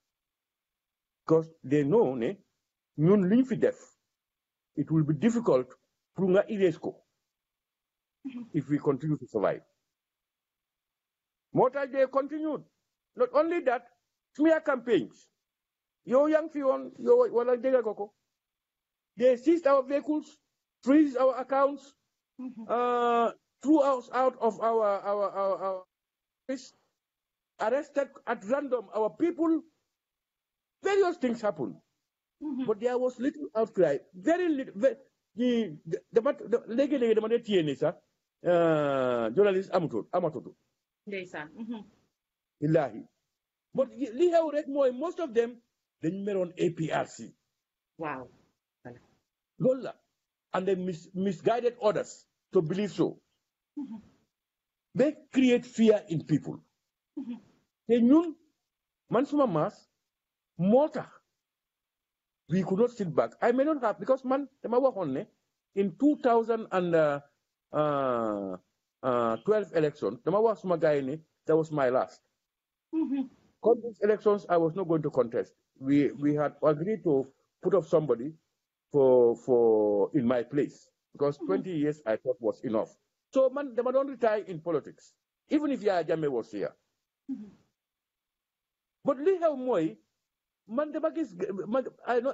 Because they know, it will be difficult to Iresco if we continue to survive. More time they continued. Not only that, smear campaigns. Yo young Fion, yo wala dega koko. They seized our vehicles, freeze our accounts, threw us out of our arrested at random our people. Various things happened. But there was little outcry. Very little. Journalist Amatoto. Ilahi. But most of them, they were on APRC. Wow. Lola. And they misguided others to believe so. They create fear in people. They knew, Mansuma Mas, Mota. We could not sit back. I may not have, because in 2000 and 12 elections, that was my last. Come these elections, I was not going to contest. We had agreed to put up somebody for in my place because 20 years I thought was enough. So man, they don't retire in politics, even if Yaya Jammeh was here. But li how moy, man,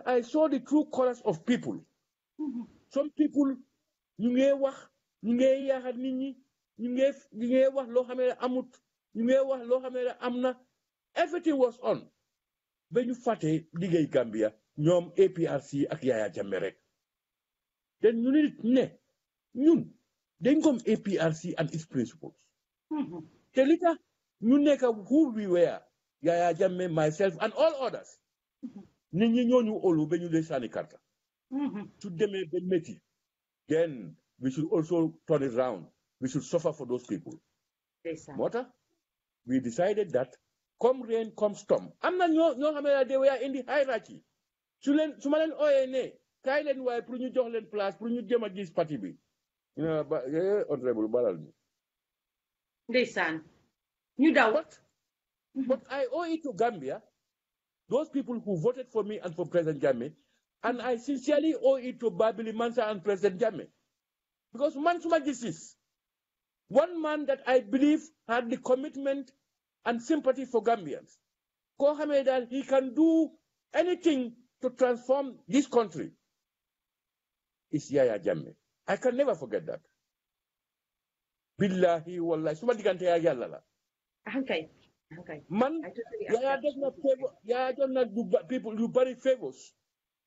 I saw the true colors of people. Some people, ñu ngee wax, ñu ngee yaaxal nit ñi, ñu ngee wax loo xam ne amut, ñu ngee wax loo xam ne am na. Everything was on. Ba ñu fàtte liggéey Gambia ñoom APRC ak Yaya Jammeh rek. Then ñu nit ne ñun dañ comme APRC and its principles. Te li tax ñu nekk who we were, Yaya Jammeh, myself and all others. Nit ñi ñoo ñu óolu ba ñu lay sànni karta. Su demee ba métti, then we should also turn it around. We should suffer for those people. Moo tax we decided that come rain, come storm. I'm not they were in the hierarchy. Sumalen ONA, Thailand why Prunu Johlen Plus, Prunu Gemagis Patibi. You know, but honorable Balal. Listen, you doubt. But I owe it to Gambia, those people who voted for me and for President Jammeh, and I sincerely owe it to Babili Mansa and President Jammeh. Because Mansuma is one man that I believe had the commitment and sympathy for Gambians. Kohamedan, he can do anything to transform this country. It's Yaya Jammeh. I can never forget that. Billahi wallahi. Somebody can tell Yaya. Okay. Man, Yaya does not favor. Yaya does not do people. You bury favors.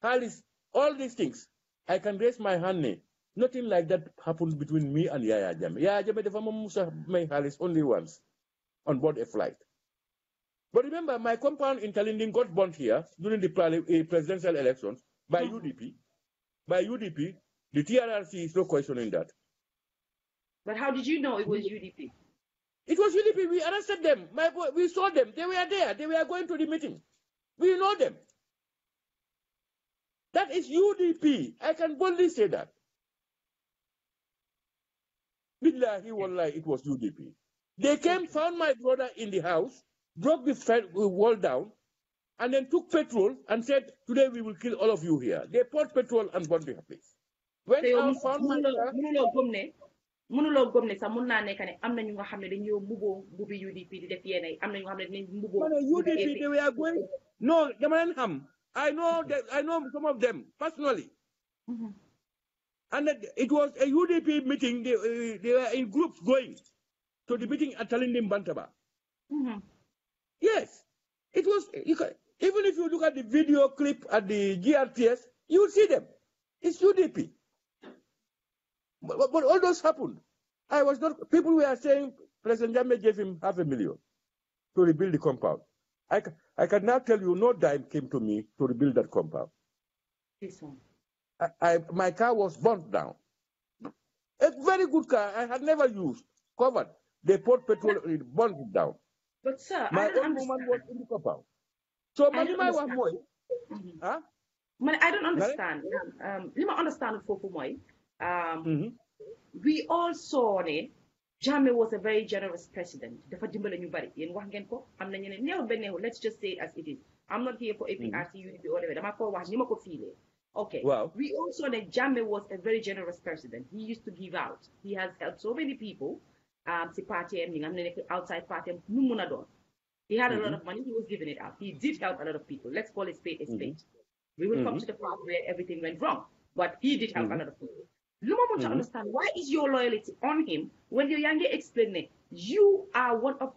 All these things. I can raise my hand. Nothing like that happened between me and Yaya Jammeh. Yaya Jammeh, the family Musa may Halis only once on board a flight. But remember, my compound in Talinding got burnt here during the presidential elections by UDP. By UDP, the TRRC is no questioning that. But how did you know it was UDP? It was UDP. We arrested them. We saw them. They were there. They were going to the meeting. We know them. That is UDP. I can boldly say that. Billahi wallahi, it was UDP. They came, found my brother in the house, broke the wall down, and then took petrol and said, today we will kill all of you here. They poured petrol and burned the place. When I found my brother... mënuloo gëm ne sax mën naa nekk ne am na ñu nga xam ne dañoo mbuboo mbubi UDP di def yenn am na ñu nga xam ne dañu mbuboo UDP they were going no dama leen xam I know some of them personally. And it was a UDP meeting. They were in groups going to the meeting at Talindim Bantaba. Yes, it was. Even if you look at the video clip at the GRTS, you will see them. It's UDP. But all those happened. I was not. People were saying President Jammeh gave him $500,000 to rebuild the compound. I can now tell you, no dime came to me to rebuild that compound. This one. My car was burnt down. A very good car I had never used, covered. They poured petrol, it burned it down. But sir, my own woman was in the compound. So I don't understand. Let me understand for Moy. We all saw it. Jammeh was a very generous president. Let's just say it as it is. I'm not here for APRC, UDP, or whatever. Okay. Wow. We also know that Jammeh was a very generous president. He used to give out. He has helped so many people. Outside party. He had a lot of money. He was giving it out. He did help a lot of people. Let's call it spade a spade. We will come to the part where everything went wrong. But he did help a lot of people. Luma wants to understand, why is your loyalty on him when you're younger explaining you are one of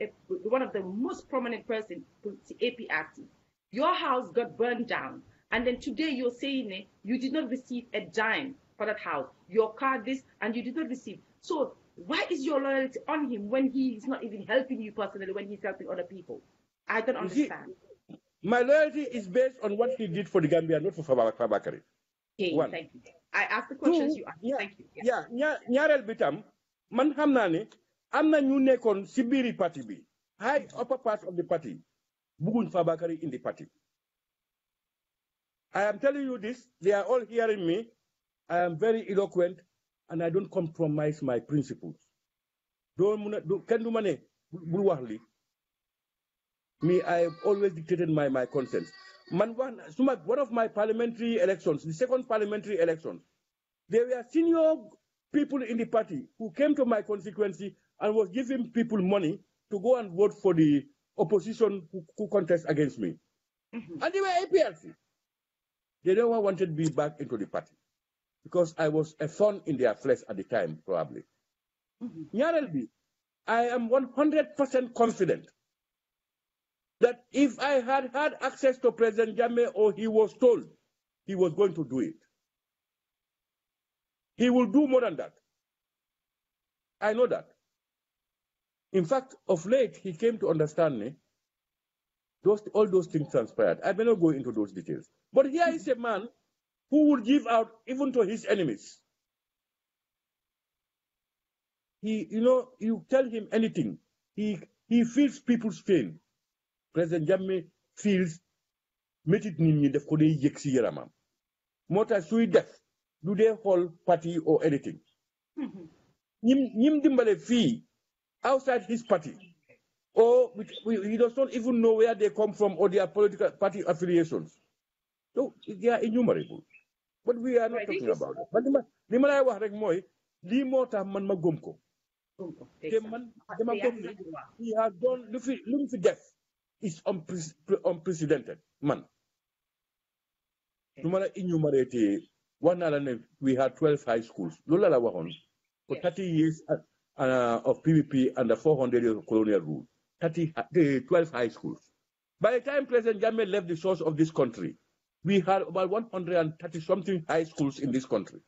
the most prominent persons to APRC. Your house got burned down. And then today you're saying you did not receive a dime for that house. Your car this, and you did not receive. So why is your loyalty on him when he is not even helping you personally, when he's helping other people? I don't understand. My loyalty is based on what he did for the Gambia, not for Fabakary. Okay, thank you. I asked the questions you asked. Thank you. Yeah, ñaareel bitam man xam naa ne am na ñu nekkoon si biiri parti bi high upper part of the party bugguñ Fabakary in the party. I am telling you this, they are all hearing me. I am very eloquent and I don't compromise my principles. Me, I always dictated my consent. One of my parliamentary elections, the second parliamentary election, there were senior people in the party who came to my constituency and was giving people money to go and vote for the opposition who contest against me. And they were APRC. They never wanted me back into the party because I was a thorn in their flesh at the time, probably. I am 100% confident that if I had had access to President Jammeh or he was told, he was going to do it. He will do more than that. I know that. In fact, of late, he came to understand me. All those things transpired. I may not go into those details. But here is a man who will give out even to his enemies. You tell him anything. He feels people's pain. President Jammeh feels metit nit ñi def ko day yek ci yaramam. Motax suy def du dé xol party or anything. Ñim dimbale fi outside his party. Or he does not even know where they come from or their political party affiliations. So they are innumerable. But we are not talking about it. But li ma lay wax rek moy li motax man ma gom ko. Te man dama gom ni he has done lu fi def is unprecedented, man. We had 12 high schools. For 30 years of PVP and the 400 years of colonial rule. 12 high schools. By the time President Jammeh left the source of this country, we had about 130-something high schools in this country.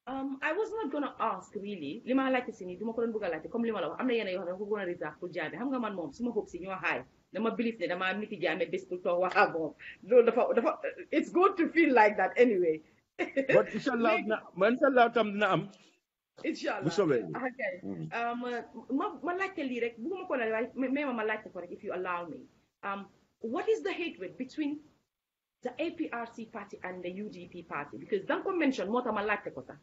I was not going to ask really. Lima like to ni duma ko don buga latte comme lima la wax amna yene yo xamne ko gona reserve pour Jammeh xam nga man mom suma hope ci ñoo high dama believe ne dama niti Jammeh bes pour to waxa bon dafa it's good to feel like that anyway. But inshallah tam na am inshallah okay ma latte li rek buguma ko la ma latte ko rek if you allow me what is the hatred between the APRC party and the UDP party? Because don't mention more than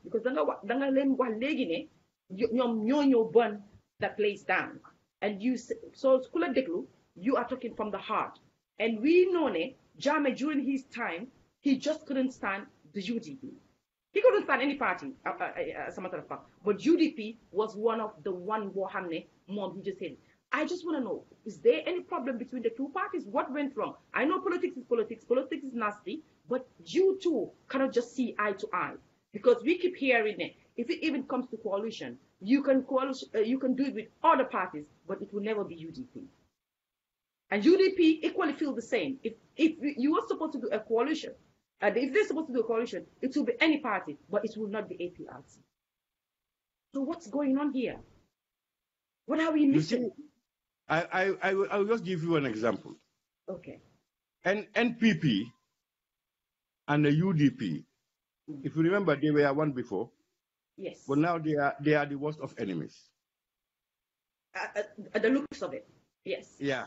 because danga len wax legi ne ñom ñoo burn that place down and you so skula deglu you are talking from the heart and we know ne Jammeh during his time he just couldn't stand the UDP. He couldn't stand any party as a matter of fact, but UDP was one of the one wo xamne mom he just said I just want to know, is there any problem between the two parties? What went wrong? I know politics is politics. Politics is nasty. But you two cannot just see eye to eye. Because we keep hearing it. If it even comes to coalition, you can do it with other parties, but it will never be UDP. And UDP equally feel the same. If you were supposed to do a coalition, if they're supposed to do a coalition, it will be any party, but it will not be APRC. So what's going on here? What are we missing? I will just give you an example. Okay. NPP and the UDP, if you remember, they were one before. Yes. But now they are the worst of enemies. The looks of it, yes. Yeah.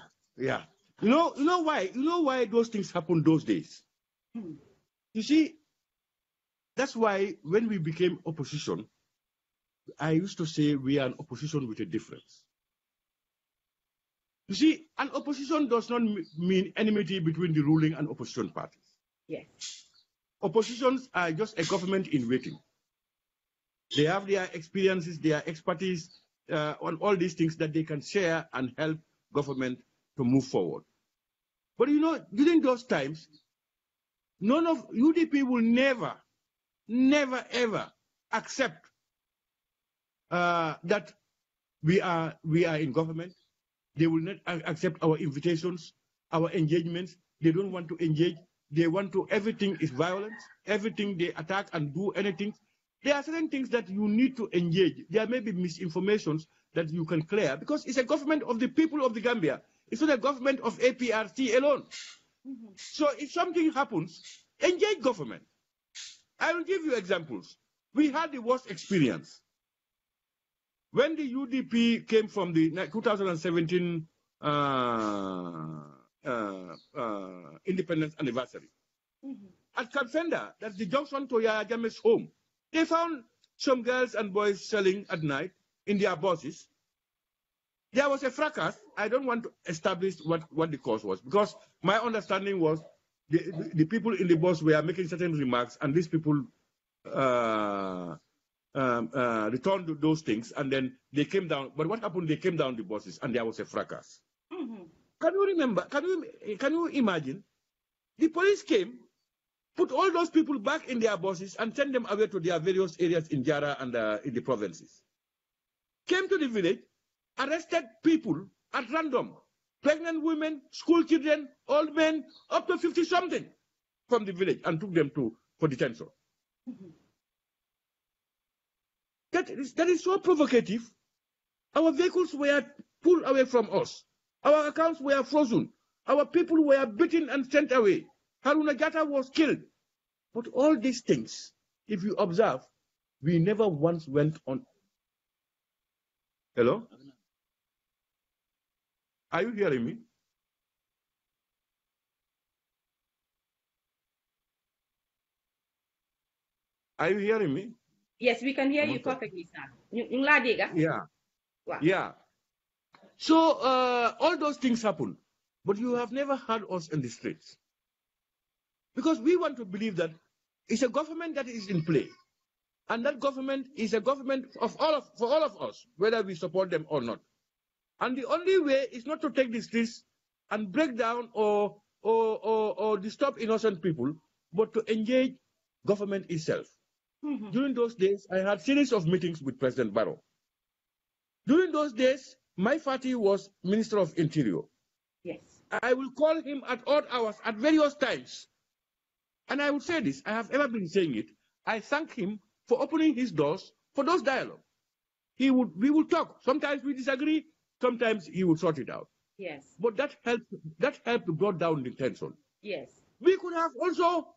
You know why? You know why those things happened those days? You see, that's why when we became opposition, I used to say we are an opposition with a difference. You see, an opposition does not mean enmity between the ruling and opposition parties. Yes. Oppositions are just a government in waiting. They have their experiences, their expertise on all these things that they can share and help government to move forward. But you know, during those times, none of UDP will never, ever accept that we are in government. They will not accept our invitations, our engagements. They don't want to engage. They want to, everything is violence. Everything they attack and do anything. There are certain things that you need to engage. There may be misinformations that you can clear because it's a government of the people of the Gambia. It's not a government of APRC alone. So if something happens, engage government. I will give you examples. We had the worst experience. When the UDP came from the 2017 independence anniversary, at Kalfenda, that's the junction to Yaya Jammeh's home, they found some girls and boys selling at night in their buses. There was a fracas. I don't want to establish what the cause was, because my understanding was the people in the bus were making certain remarks, and these people returned those things, and then they came down. But what happened? They came down the buses, and there was a fracas. Mm-hmm. Can you remember? Can you imagine? The police came, put all those people back in their buses, and sent them away to their various areas in Jara and in the provinces. Came to the village, arrested people at random, pregnant women, school children, old men, up to 50-something from the village, and took them for detention. Mm-hmm. That is so provocative. Our vehicles were pulled away from us. Our accounts were frozen. Our people were beaten and sent away. Haruna Jatta was killed. But all these things, if you observe, we never once went on. Hello? Are you hearing me? Are you hearing me? Yes, we can hear you perfectly, sir. Yeah. Wow. Yeah. So all those things happen, but you have never heard us in the streets. Because we want to believe that it's a government that is in play. And that government is a government for all of us, whether we support them or not. And the only way is not to take the streets and break down or disturb innocent people, but to engage government itself. Mm-hmm. During those days, I had a series of meetings with President Barrow. During those days, my party was Minister of Interior. Yes. I will call him at odd hours at various times. And I would say this, I have ever been saying it. I thank him for opening his doors for those dialogue. We will talk. Sometimes we disagree, sometimes he will sort it out. Yes. But that helped to bring down the tension. Yes. We could have also,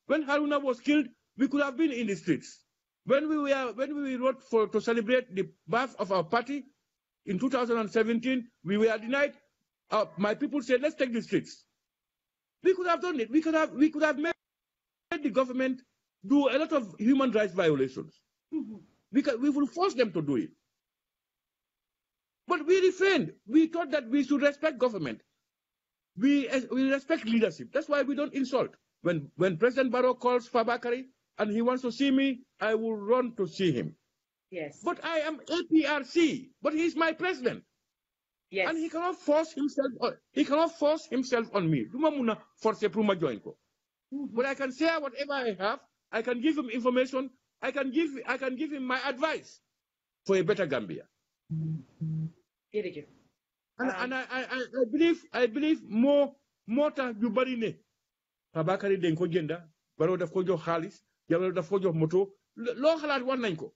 when Haruna was killed, we could have been in the streets. When we wrote to celebrate the birth of our party in 2017, we were denied. My people said, let's take the streets. We could have done it. We could have made the government do a lot of human rights violations. Mm-hmm. We will force them to do it. But we refrained. We thought that we should respect government. We respect leadership. That's why we don't insult. When President Barrow calls Fabakary and he wants to see me, I will run to see him. Yes. But I am APRC, but he's my president. Yes. And he cannot force himself on me. But I can share whatever I have. I can give him information. I can give him my advice for a better Gambia. And I believe more ta yu bari ne. Fabakary den ko jenda, Barrow daf ko jox xaalis, Jallow daf ko jox moto. Lo xalaat war nañ ko.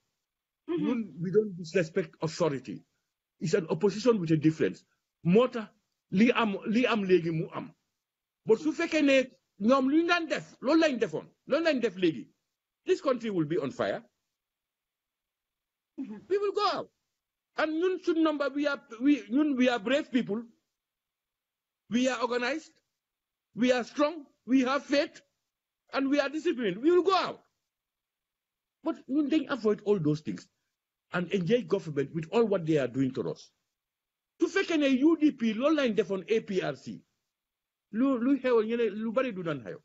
We don't disrespect authority. It's an opposition with a difference. Mota li am legi mu am. But su fekkee ne ñoom lu ñu daan def loolu lañ def léegi. This country will be on fire. We will go out. And ñun suñ number we are brave people. We are organized. We are strong. We have faith. And we are disciplined. We will go out. But ñun dañ avoid all those things and engage government with all what they are doing to us. To fekkee ne UDP loolu lañ defoon APRC. Lu xew ñu ne lu bari du daan xew.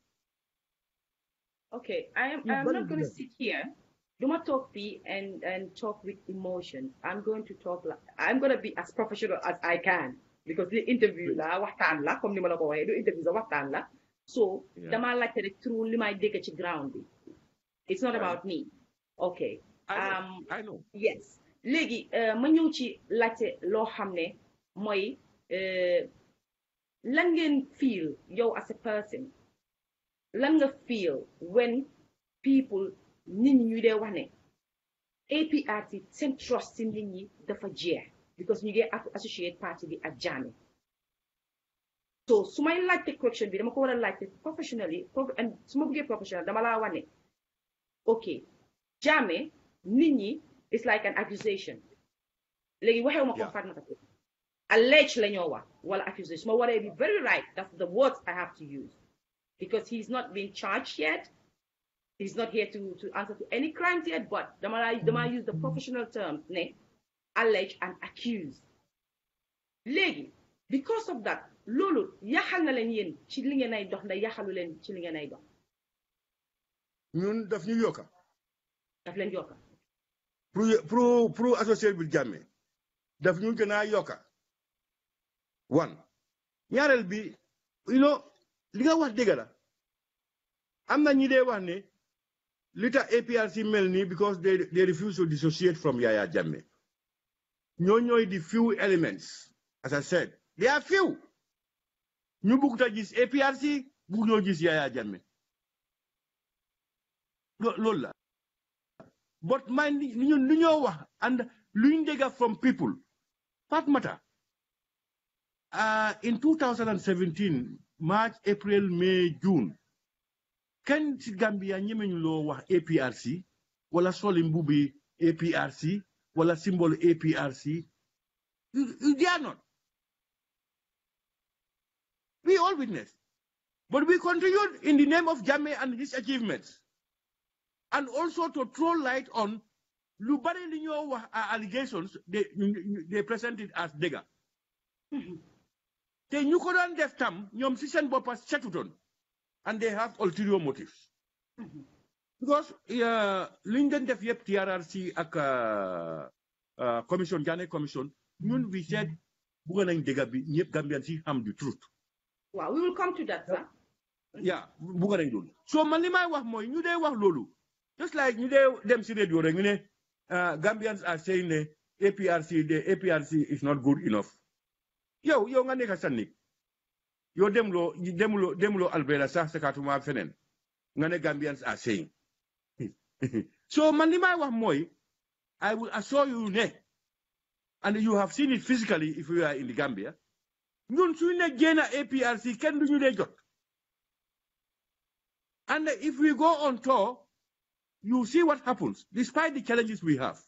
Okay, I'm not going to sit here. Do not talk and talk with emotion. I'm going to be as professional as I can because the interview la waxtaan la comme ni ma la ko waxee du interview sa waxtaan la. So dama laajte rek through li may dégg ci ground bi. It's not about me. Okay. I know. Yes. Léegi ma ñëw ci laajte loo xam ne mooy lan ngeen feel yow as a person. Lan nga feel when people nit ñi ñu dee wax ne APRC seen trust ci nit ñi dafa jeex because ñu ngi associate party bi ak Jammeh. So su may laajte question bi dama ko war a laajte professionally and su ma bëggee professional dama laa wax ne ok Jammeh nit ñi it's like an accusation léegi waxewu ma ko Fatoumatta Touré allege la ñoo wax wala accusation su ma waree be very right that's the words I have to use because he's not been charged yet He's not here to answer to any crimes yet, but dama use the professional term, ne, allege and accuse. Legi, because of that, lolu yaxal na len yeen ci li ngeen ay dox nda yaxalu len ci li ngeen ay dox. ñun daf ñu yokka. Daf len yokka. Pour associer with Jammeh. Daf ñu gëna yokka. One. Ñaarel bi, you know, li nga wax dëgg la. Am na ñi dee wax ne lita APRC mel nii because they refuse to dissociate from Yaya Jammeh. Ñooy the few elements, as I said, they are few. Ñu bëgg ta gis APRC, bëgg ñoo gis Yaya Jammeh. Loolu la. But man, lu ñoo wax and luñ dégg from people, Fatmata, in 2017, March, April, May, June, kan ci Gambia ñemeñu loo wax APRC wala soli mbubi APRC wala symbole APRC. They are not. We all witness. But we continued in the name of Jammeh and his achievements. And also to throw light on lu bari li ñoo wax allegations they presented as dégâts. Te ñu ko doon def tam ñoom ci seen boppa setutoon. And they have ulterior motives. Because liñ den def yëpp TRRC ak commission Jammeh commission ñun we said bëgg nañ dégâts bi ñëpp Gambian si xam the truth. Wow, we will come to that, sir. Yeah, bëgg nañ loolu. So man li may wax mooy ñu dee wax loolu. Just like ñu dee dem si radio rek ñu ne Gambians are saying the APRC is not good enough. Yow nga nekk sa nit. Yo demlo Alberta sax sakatuma ak fenen nga ne Gambians are saying. So man li may wax mooy I will assure you ne and you have seen it physically if you are in the Gambia ñun suñu ne génn APRC kenn duñu dee jot. And if we go on tour you see what happens despite the challenges we have.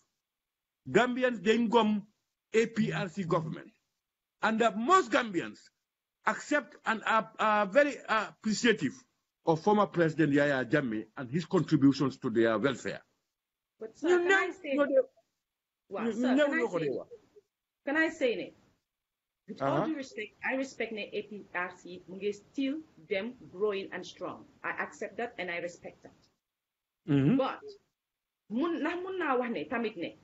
Gambians they gom APRC government and most Gambians accept and are very appreciative of former President Yaya Jammeh and his contributions to their welfare. But sir, can I say it? With all due respect, I respect the APRC still them growing and strong. I accept that and I respect that. But mun na wax ne tamit ne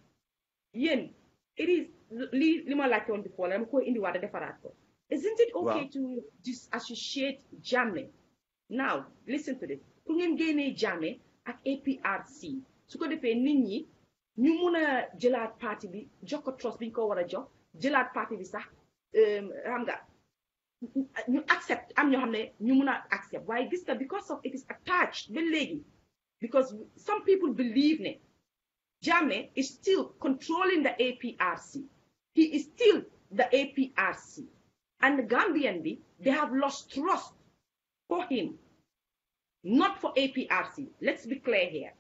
yéen it is li ma laajte woon before la ma koy indi waat defaraat ko. Isn't it okay to disassociate Jammeh? Now, listen to this. Pour ngeen génnee Jammeh ak APRC su ko defee nit ñi ñu mun a jëlaat parti bi jox ko trust bi ñu ko war a jox jëlaat parti bi sax xam nga ñu accept am ñoo xam ne ñu mun a accept waaye gis nga because of it is attached ba léegi because some people believe ne Jammeh is still controlling the APRC. He is still the APRC. And the Gambian, they have lost trust for him, not for APRC. Let's be clear here.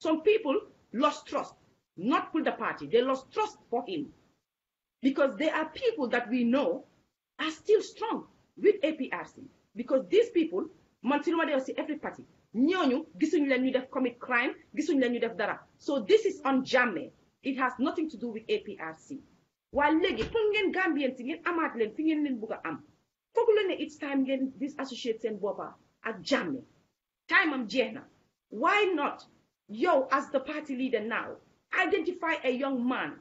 Some people lost trust, not for the party. They lost trust for him. Because there are people that we know are still strong with APRC. Because these people, Mantinoma, they will see every party. Ñooñu gisuñu leen ñu def commit crime, gisuñu leen ñu def dara. So this is on Jammeh. It has nothing to do with APRC. While léegi pour ngeen Gambien si ngeen amaat leen fi ngeen leen bugg a am foog leen ne it's time ngeen disassociate seen boppa ak Jammeh time am jeex na. Why not yow as the party leader now identify a young man,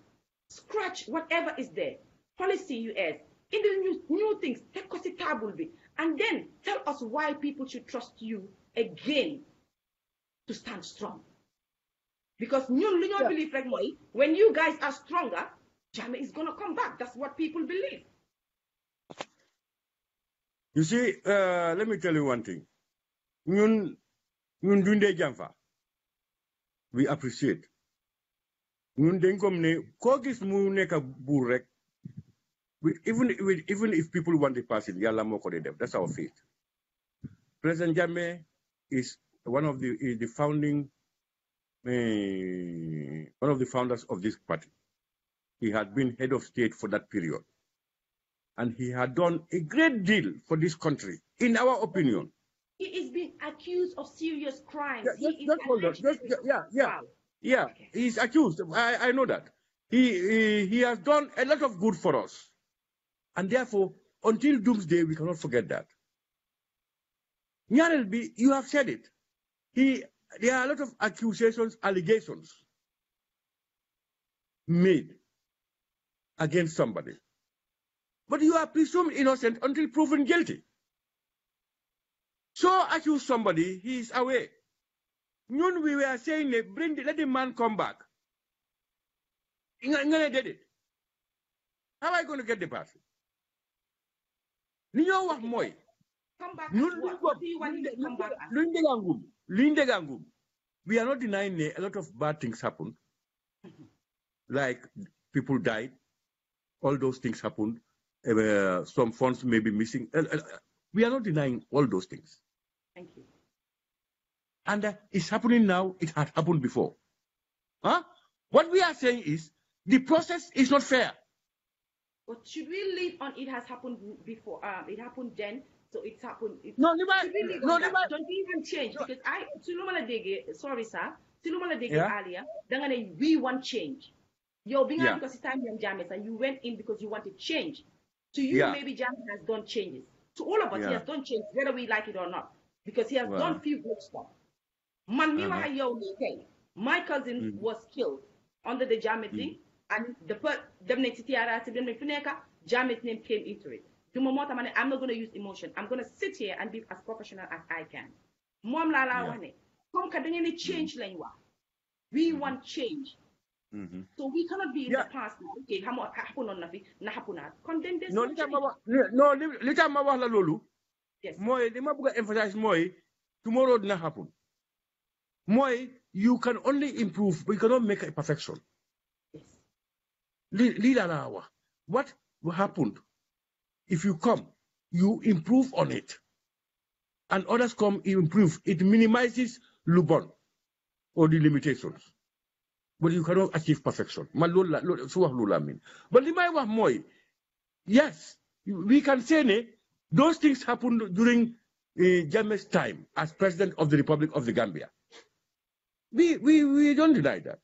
scratch whatever is there, policy US, in the new things, take ko si table bi, and then tell us why people should trust you again to stand strong. Because ñun lu ñoo believe rek mooy when you guys are stronger, Jammeh is going to come back. That's what people believe. You see, let me tell you one thing. Ñun dundee Jamfa. We appreciate. Ñun dañ comme ne koo gis mu nekk buur rek. Even if people want the person, Yàlla moo ko dee def. That's our faith. President Jammeh is one of the founders of this party. He had been head of state for that period. And he had done a great deal for this country, in our opinion. He is being accused of serious crimes. Just hold on. Yeah. Okay. He's accused. I know that. He has done a lot of good for us. And therefore, until doomsday, we cannot forget that. Nyarelbi, you have said it. There are a lot of accusations, allegations made against somebody. But you are presumed innocent until proven guilty. So accuse somebody, he is away. Noon we were saying, let the man come back. Ngane did it. How am I going to get the person? You know what, Moy? Come back. What do you want him to come back as? Lindegangum. We are not denying a lot of bad things happened. Like people died. All those things happened. Some funds may be missing. We are not denying all those things. Thank you. And it's happening now. It had happened before. Huh? What we are saying is the process is not fair. But should we leave on it has happened before? It happened then, so it's happened. Don't we even change? No. Because sorry, sir. Earlier, we want change. Because time you went in because you wanted change. To you, maybe Jammeh has done changes. To all of us, he has done changes, whether we like it or not. Because he has done few good stuff. My cousin was killed under the Jammeh thing, and Jammeh's name came into it. I'm not going to use emotion. I'm going to sit here and be as professional as I can. Change. We want change. So we cannot be in the past now. Okay, happen on nothing, na happen at. Condemn this. Yes. Moy, the mabuga emphasize Moy, tomorrow did not happen. Moy, you can only improve, but you cannot make a perfection. Yes. What happened? If you come, you improve on it. And others come, you improve. It minimizes Lubon or the limitations. But you cannot achieve perfection. But yes, we can say those things happened during Jammeh's time as President of the Republic of the Gambia. We don't deny that.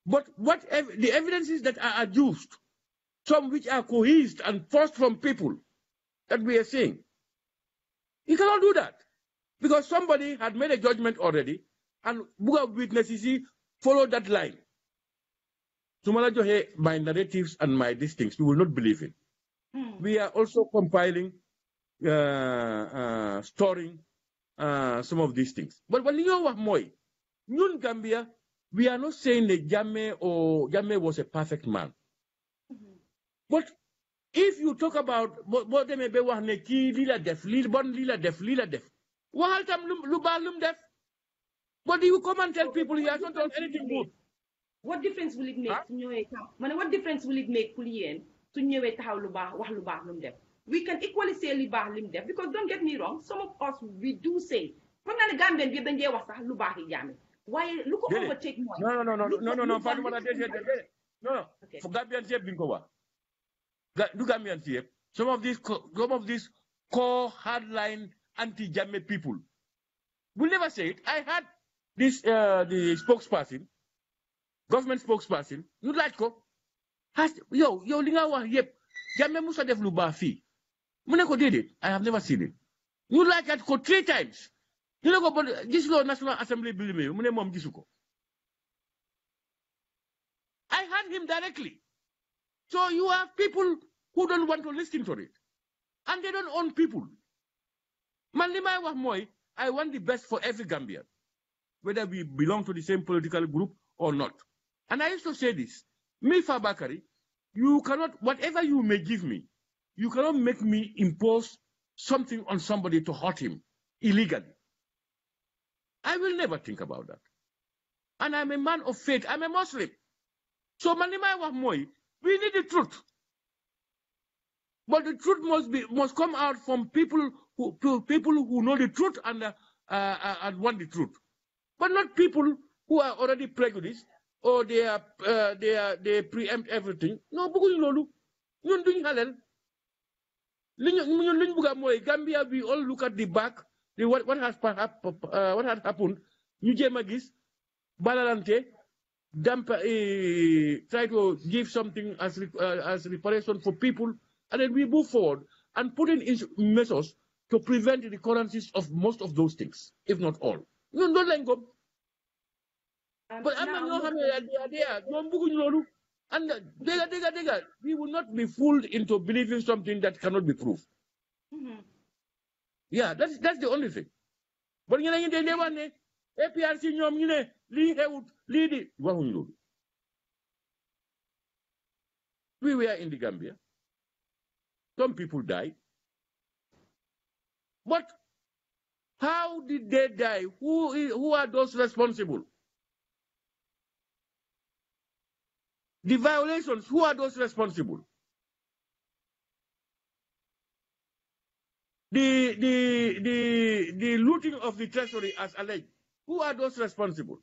But the evidences that are adduced, some which are coerced and forced from people that we are seeing, you cannot do that. Because somebody had made a judgment already, and Buga witnesses follow that line. Tumalajohe, my narratives and my these things, you will not believe it. We are also compiling, storing some of these things. But when you know what Moy, Nyun Gambia, we are not saying that Jammeh was a perfect man. But if you talk about what they may be lila def, lila def, what def? But you come and tell people he has not done anything good. What difference will it make to ñëwé taw? What difference will it make pour yeen to ñëwé taxaw lu baax wax lu baax lu def? We can equally say li baax lim def because don't get me wrong, some of us we do say. Foog naa ne Gambien bi dañ wax sax lu baax yi Jammeh. Waaye lu ko overtake mooy. No, Fatou Mata no. For Gambian yëpp duñ ko wax. Du Gambian yëpp. Some of these core hardline anti-Jammeh people will never say it. I had this the spokesperson, government spokesperson, you like ko yo li nga wax yëpp Jammeh musa def lu baax fii mu ne ko déedéet I have never seen it you like that ko 3 times ñu ne ko ba gisuloo National Assembly building mi mu ne moom gisu ko I had him directly. So you have people who don't want to listen to it and they don't own people. Man li may wax mooy I want the best for every Gambian, whether we belong to the same political group or not. And I used to say this, me Fabakary, you cannot, whatever you may give me, you cannot make me impose something on somebody to hurt him illegally. I will never think about that. And I'm a man of faith, I'm a Muslim. So manima wa moy, we need the truth. But the truth must come out from people who know the truth and want the truth. But not people who are already prejudiced or they preempt everything. No, buguñ lolu. Ñun duñ halal. Gambia, we all look at the back, what has happened. Ñu jéem a gis balalante, try to give something as reparation for people, and then we move forward and put in measures to prevent the recurrences of most of those things, if not all. Don't let go. But I'm not and we will not be fooled into believing something that cannot be proved. Yeah, that's the only thing. But you know, they want APRC ñom ñu ne li xewut li di waxuñ loolu. We were in the Gambia. Some people died. But how did they die? Who are those responsible? The violations, who are those responsible? The looting of the treasury as alleged, who are those responsible?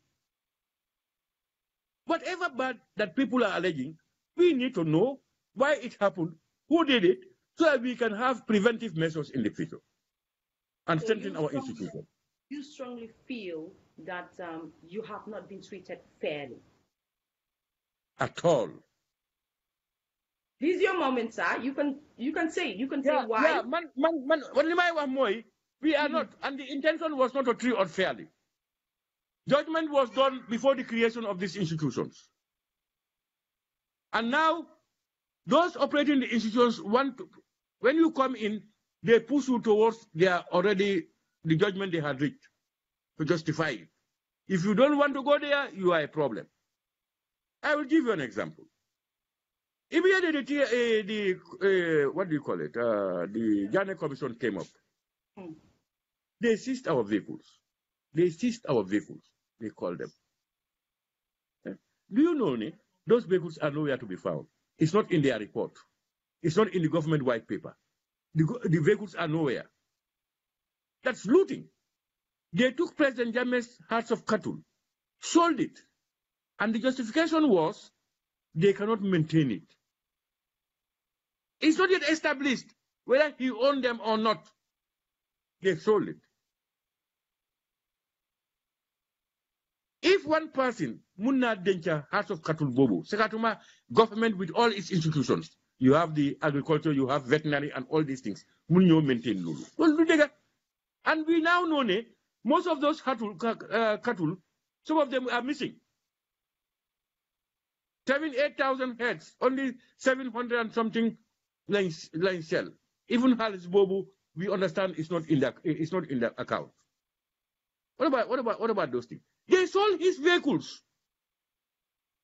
Whatever bad that people are alleging, we need to know why it happened, who did it, so that we can have preventive measures in the future and strengthen our institutions. You strongly feel that you have not been treated fairly? At all. This is your moment, sir. You can say why. Yeah, we are not, and the intention was not to treat us fairly. Judgment was done before the creation of these institutions. And now, those operating the institutions when you come in, they push you towards the judgment they had reached to justify it. If you don't want to go there, you are a problem. I will give you an example. Immediately, what do you call it? The Ghana Commission came up. They seized our vehicles. They called them. Do you know, those vehicles are nowhere to be found. It's not in their report. It's not in the government white paper. The vehicles are nowhere. That's looting. They took President Jammeh's herds of cattle, sold it, and the justification was they cannot maintain it. It's not yet established whether he owned them or not. They sold it. If one person, Munna Dencha, House of Cattle Bobo, Sekatuma, government with all its institutions, you have the agriculture, you have veterinary, and all these things, Munyo maintain Lulu. And we now know most of those cattle, some of them are missing. 8,000 heads, only 700 and something line sell. Even Halis Bobo, we understand it's not in the account. What about those things? They sold his vehicles.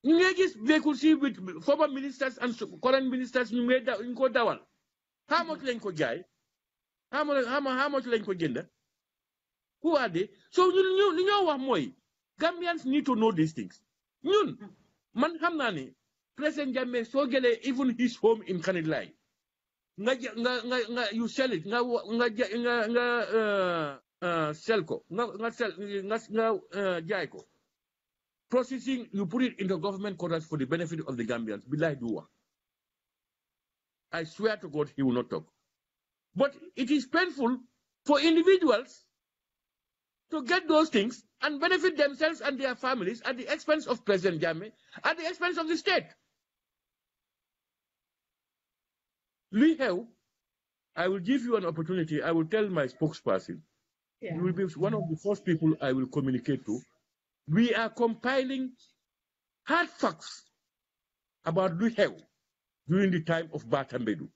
His vehicles with former ministers and current ministers in Kodawal. How much Lenko Jai? How much Lenko Genda? Who are they? So you know what more? Gambians need to know these things. Man hamnani, President Jammeh so gele even his home in Kanilai. You sell it. Selco. Jaiko. Processing, you put it into government quarters for the benefit of the Gambians. Bilai Dua. I swear to God, he will not talk. But it is painful for individuals to get those things and benefit themselves and their families at the expense of President Jammeh, at the expense of the state. I will give you an opportunity. I will tell my spokesperson. Yeah. You will be one of the first people I will communicate to. We are compiling hard facts about Luheu during the time of Batambedu.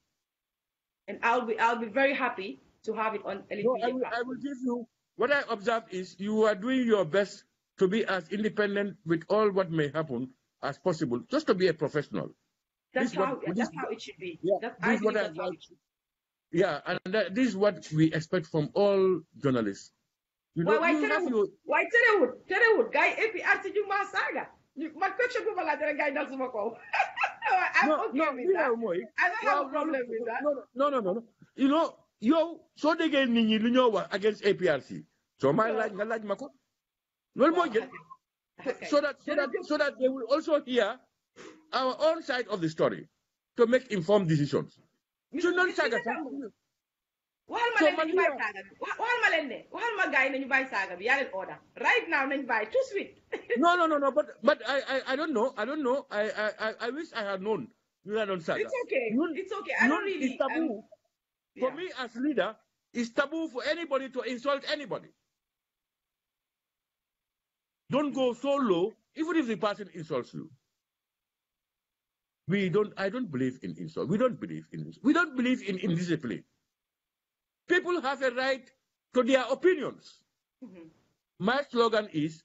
And I'll be very happy to have it on LED. No, I will give you. What I observe is you are doing your best to be as independent with all what may happen as possible, just to be a professional. That's how it should be. Yeah, this is what we expect from all journalists. You know, why Terewut guy APRC Juma Saga? My question go la guy doesn't work. I'm okay with that. I don't have a problem with that. No. You know, so they get against APRC. So my like Mako. So that they will also hear our own side of the story to make informed decisions. waxal ma leen ñu bàyyi saaga bi waxal ma leen ne waxal ma gars yi nañu bàyyi saaga bi yaa leen order right now nañu bàyyi tout de suite. No. But I don't know. I wish I had known you had on saga. It's okay. I don't really. It's taboo. For me as leader, it's taboo for anybody to insult anybody. Don't go so low, even if the person insults you. I don't believe in insult. We don't believe in this. We don't believe in indiscipline. People have a right to their opinions. Mm-hmm. My slogan is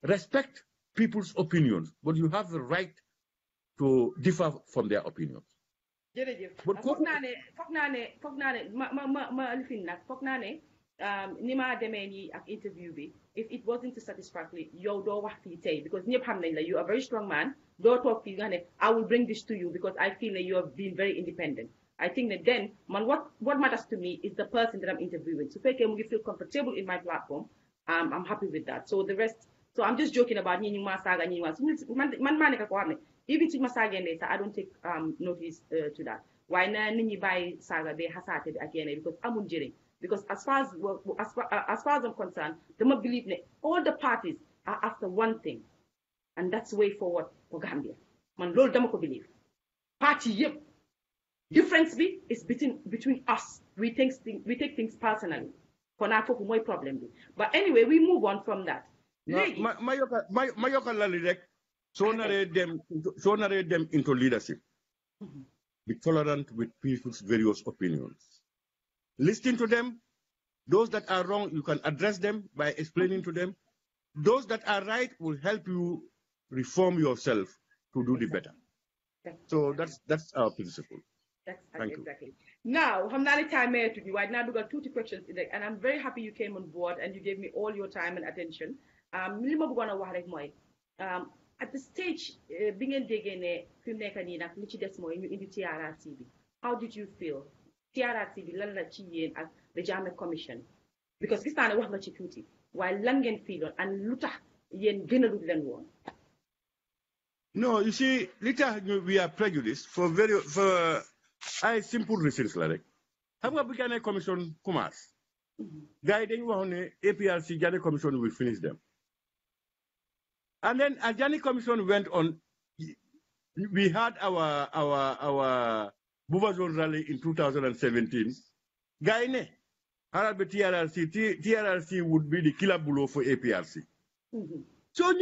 respect people's opinions, but you have the right to differ from their opinions. foog naa ne ma lifin nag foog naa ne ni ma demee nii ak interview bi if it wasn't satisfactory yow doo wax fii tey because ñëpp xam nañ la you are a very strong man doo toog fii nga ne I will bring this to you because I feel that you have been very independent. I think that then what matters to me is the person that I'm interviewing. So fekkee mu ngi feel comfortable in my platform, I'm happy with that. So the rest, so I'm just joking about ñi ñu ma saaga ñi man maa nekk ko xam ne even suñu ma saagee ndey sax I don't take notice to that. Why na nit ñi bàyyi saaga be xasaate bi ak yeneen because amul njëriñ. Because as far as I'm concerned, dama believe that all the parties are after one thing, and that's way forward for Gambia. Man loolu dama ko believe. Party yëpp difference is between us. We take things personally. For now, for my problem. But anyway, we move on from that. Mayoka Lalirek, so narrate them into leadership. Mm-hmm. Be tolerant with people's various opinions. Listen to them. Those that are wrong, you can address them by explaining to them. Those that are right will help you reform yourself to do the better. So that's our principle. Thank you. Exactly. Now, I'm not time to you. Right now, we got 2 questions in there, and I'm very happy you came on board and you gave me all your time and attention. At the stage, being in the TRRC, how did you feel? TRRC, the Jame Commission, because this time I was not security, while Langen feel and Luta yen general than one. No, you see, later we are prejudiced for simple reasons like have a Bigane Commission Kumas. Guiding one APRC Jani Commission will finish them. And then as Jani Commission went on, we had our Buvazon rally in 2017. Gaine, Harabe TRRC would be the killer blow for APRC. Mm-hmm. So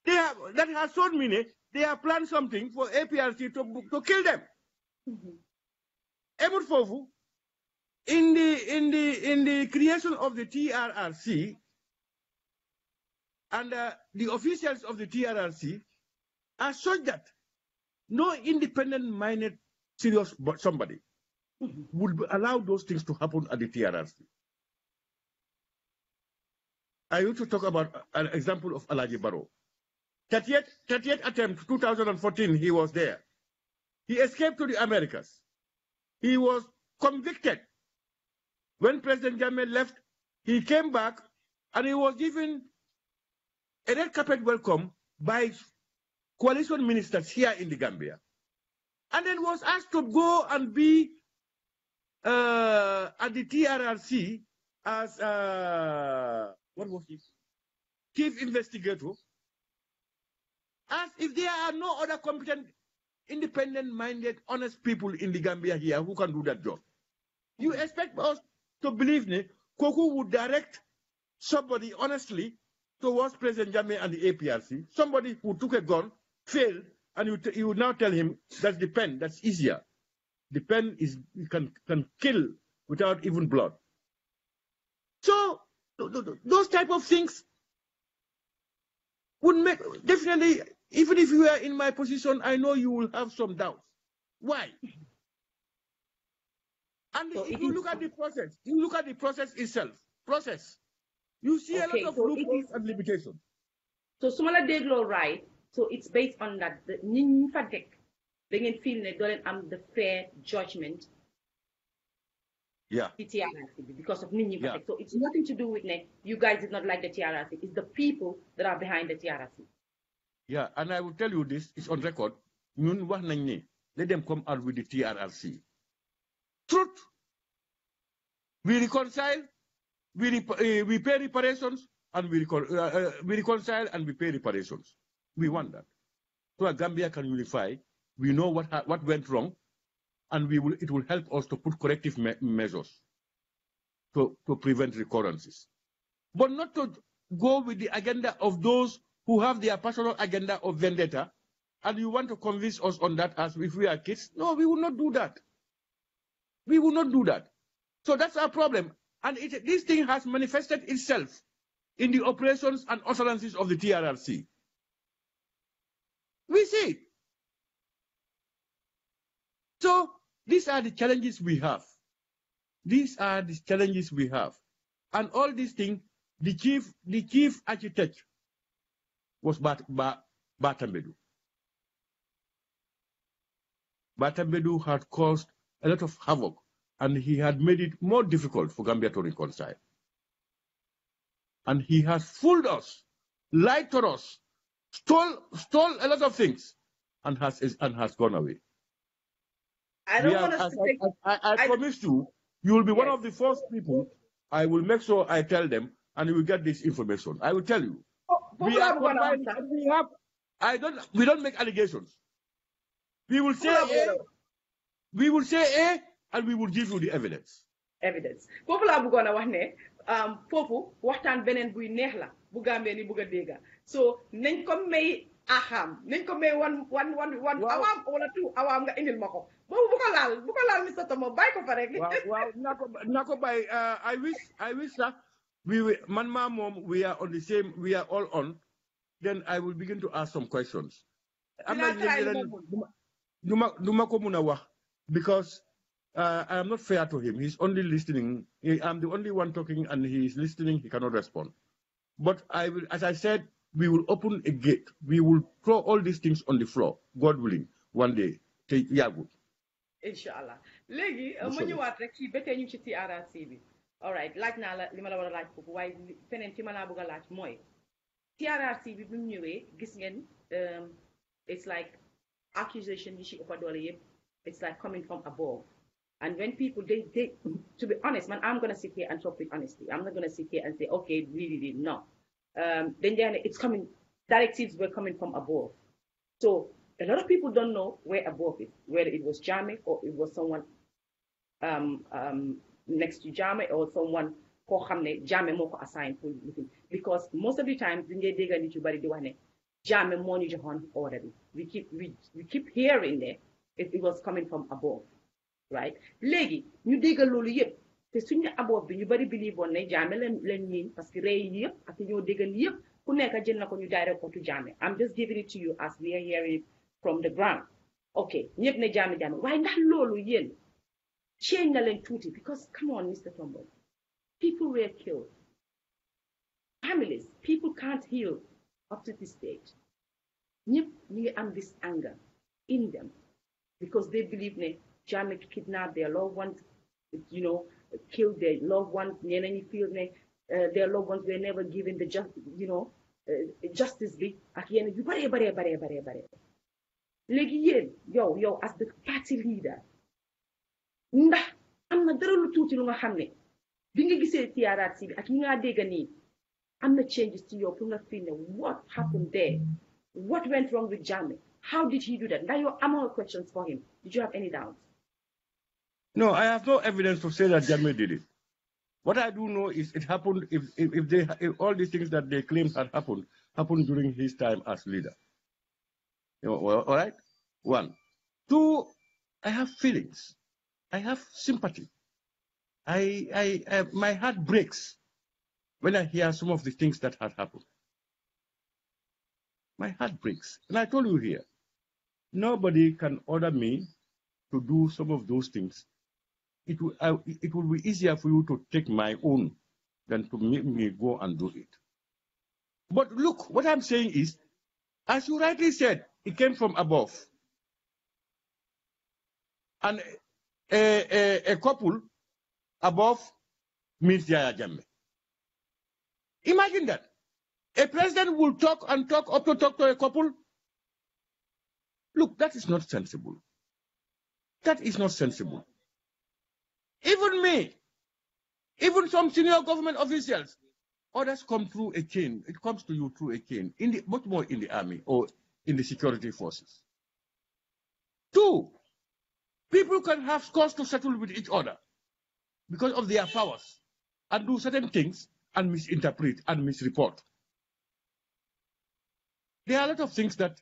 that has shown me they have planned something for APRC to kill them. Mm-hmm. In the creation of the TRRC and the officials of the TRRC are such that no independent-minded serious somebody would allow those things to happen at the TRRC. I used to talk about an example of Alaji Barrow. 30th attempt, 2014, he was there. He escaped to the Americas. He was convicted. When President Jammeh left, he came back and he was given a red carpet welcome by coalition ministers here in the Gambia. And then was asked to go and be at the TRRC as, what was it? Chief investigator. As if there are no other competent, independent-minded, honest people in the Gambia here who can do that job. You expect us to believe Koku would direct somebody honestly towards President Jammeh and the APRC, somebody who took a gun, failed, and you would now tell him that's the pen, that's easier. The pen can kill without even blood. So those type of things would make, definitely, even if you are in my position, I know you will have some doubts. Why? And so if you look at the process, itself, you see a lot of loopholes and limitations. So Sumala Deglo, right? So it's based on that. The Ninfadek, they can feel they don't have the fair judgment. Yeah. The TRRC because of Ninfadek. Yeah. So it's nothing to do with you guys did not like the TRRC. It's the people that are behind the TRRC. Yeah, and I will tell you this, it's on record. Let them come out with the TRRC. Truth. We reconcile, we pay reparations, and we reconcile and we pay reparations. We want that. So Gambia can unify. We know what went wrong, and it will help us to put corrective measures to prevent recurrences. But not to go with the agenda of those who have their personal agenda of vendetta, and you want to convince us on that as if we are kids. No, we will not do that. We will not do that. So that's our problem. And this thing has manifested itself in the operations and utterances of the TRRC. We see it. So these are the challenges we have. These are the challenges we have. And all these things, the chief architect was Batambedu. Batambedu had caused a lot of havoc, and he had made it more difficult for Gambia to reconcile. And he has fooled us, lied to us, stole a lot of things, and has gone away. I don't want us to take... I promise you will be one of the first people. I will make sure I tell them, and you will get this information. I will tell you. We don't make allegations. We will say A, and we will give you the evidence. Foofu laa bëggoon a wax ne foofu waxtaan beneen buy neex la bu Gambie ni bëgg a dégg. So nañ ko may aham, nañ ko may one awam wala two awam nga indil ma ko. Boobu bu ko laal Mr. Tombong bàyyi ko fa rek. Waaw naa ko bàyyi. I wish that we are on the same, we are all on. Then I will begin to ask some questions. Because I am not fair to him. He's only listening. I'm the only one talking, and he is listening. He cannot respond. But I will, as I said, we will open a gate. We will throw all these things on the floor, God willing, one day. Yeah, good. Inshallah. Legi, ma ñëwaat rek ci bété ñu ci TRRC bi. All right, laaj naa la li ma la war a laaj foofu waaye feneen fi ma laa bëgg a laaj mooy TRRC bi mu ñëwee gis ngeen it's like accusation yi ci ëpp doole yëpp. It's like coming from above. And when people, they to be honest, man, I'm going to sit here and talk with honesty. I'm not going to sit here and say, okay, really, no. Then it's coming, directives were coming from above. So a lot of people don't know where above is, whether it was Jammeh or it was someone next to Jammeh or someone who Jammeh moko assigned for looking. Because most of the time, Jammeh money Jahan order. We keep hearing there. It was coming from above, right? Legi, ñu déggal loolu yëpp te suñu above bi ñu bari believe woon ne Jammeh leen ñiin parce que rey yi yëpp ak ñoo déggal yëpp ku nekk jël na ko ñu direct ko to Jammeh. I'm just giving it to you as we are hearing it from the ground. Okay, ñëpp ne Jammeh waaye ndax loolu yéen change na leen tuuti because come on Mr. Tombong, people were killed, families, people can't heal up to this stage. ñëpp ñu ngi am this anger in them. Because they believe that Jammeh kidnapped their loved ones, killed their loved ones. They feel their loved ones were never given the justice. You bare. Legi yo as the party leader. Ndax am na dara lu tuuti lu nga xam ne bi nga gisee TRRC bi ak yi nga dégg nii am na changes ci yow pour nga feel ne what happened there? What went wrong with Jammeh? How did he do that? Now you have more questions for him. Did you have any doubts? No, I have no evidence to say that Jammeh did it. What I do know is it happened if all these things that they claim had happened during his time as leader. All right? One. Two, I have feelings. I have sympathy. My heart breaks when I hear some of the things that had happened. My heart breaks. And I told you here, nobody can order me to do some of those things. It will be easier for you to take my own than to make me go and do it. But look, what I'm saying is, as you rightly said, it came from above. And a couple above means Yaya Jammeh. Imagine that. A president will talk to a couple. Look, that is not sensible. That is not sensible. Even me, Even some senior government officials, others come through a chain. It comes to you through a chain, much more in the army or in the security forces. 2, people can have scores to settle with each other because of their powers and do certain things and misinterpret and misreport. There are a lot of things that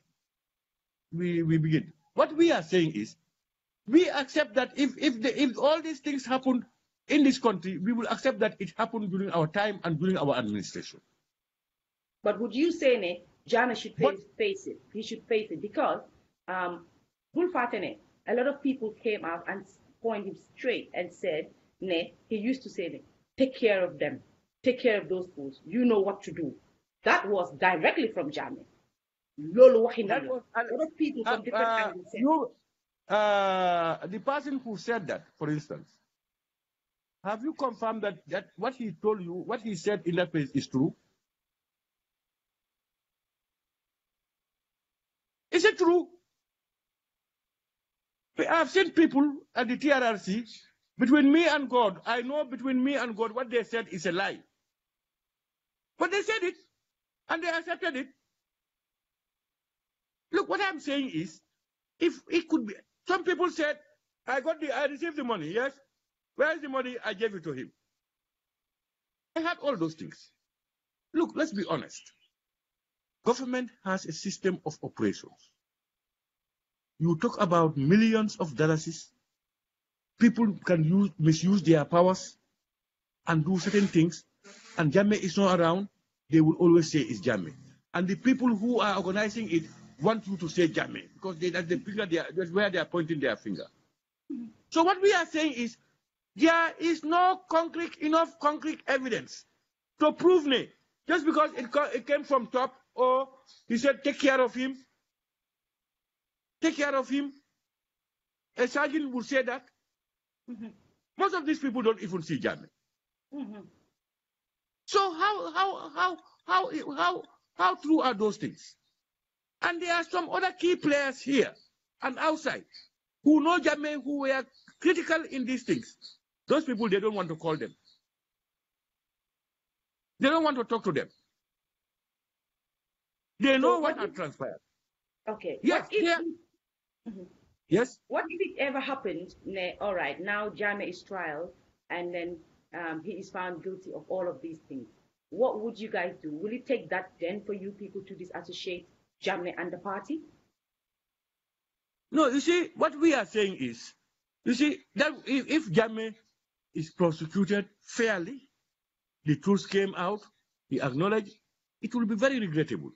we begin. What we are saying is, we accept that if all these things happen in this country, we will accept that it happened during our time and during our administration. But would you say, Jana should face it? He should face it because, a lot of people came out and pointed him straight and said, he used to say, take care of them, take care of those fools. You know what to do. That was directly from Jana. A lot of people from different angles said. The person who said that, for instance, have you confirmed that what he told you, what he said in that place is true? Is it true? I have seen people at the TRRC, between me and God, I know between me and God what they said is a lie. But they said it, and they accepted it. Look, what I'm saying is, if it could be, some people said, I received the money, yes? Where is the money? I gave it to him. I had all those things. Look, let's be honest. Government has a system of operations. You talk about millions of dollars. People can misuse their powers and do certain things, and Jammeh is not around, they will always say it's Jammeh. And the people who are organizing it want you to say Jammeh because that's where they are pointing their finger. So what we are saying is there is no enough concrete evidence to prove me. Just because it came from top, or he said take care of him. Take care of him. A sergeant would say that. Most of these people don't even see Jammeh. So how true are those things? And there are some other key players here and outside who know Jammeh, who were critical in these things. Those people, they don't want to call them. They don't want to talk to them. They know what had transpired. Okay. Yes. Yes. What if it ever happened? All right, now Jammeh is trial, and then he is found guilty of all of these things. What would you guys do? Will it take that then for you people to disassociate Jammeh and the party? No, you see, what we are saying is, you see, that if Jammeh is prosecuted fairly, the truth came out, he acknowledged, it will be very regrettable.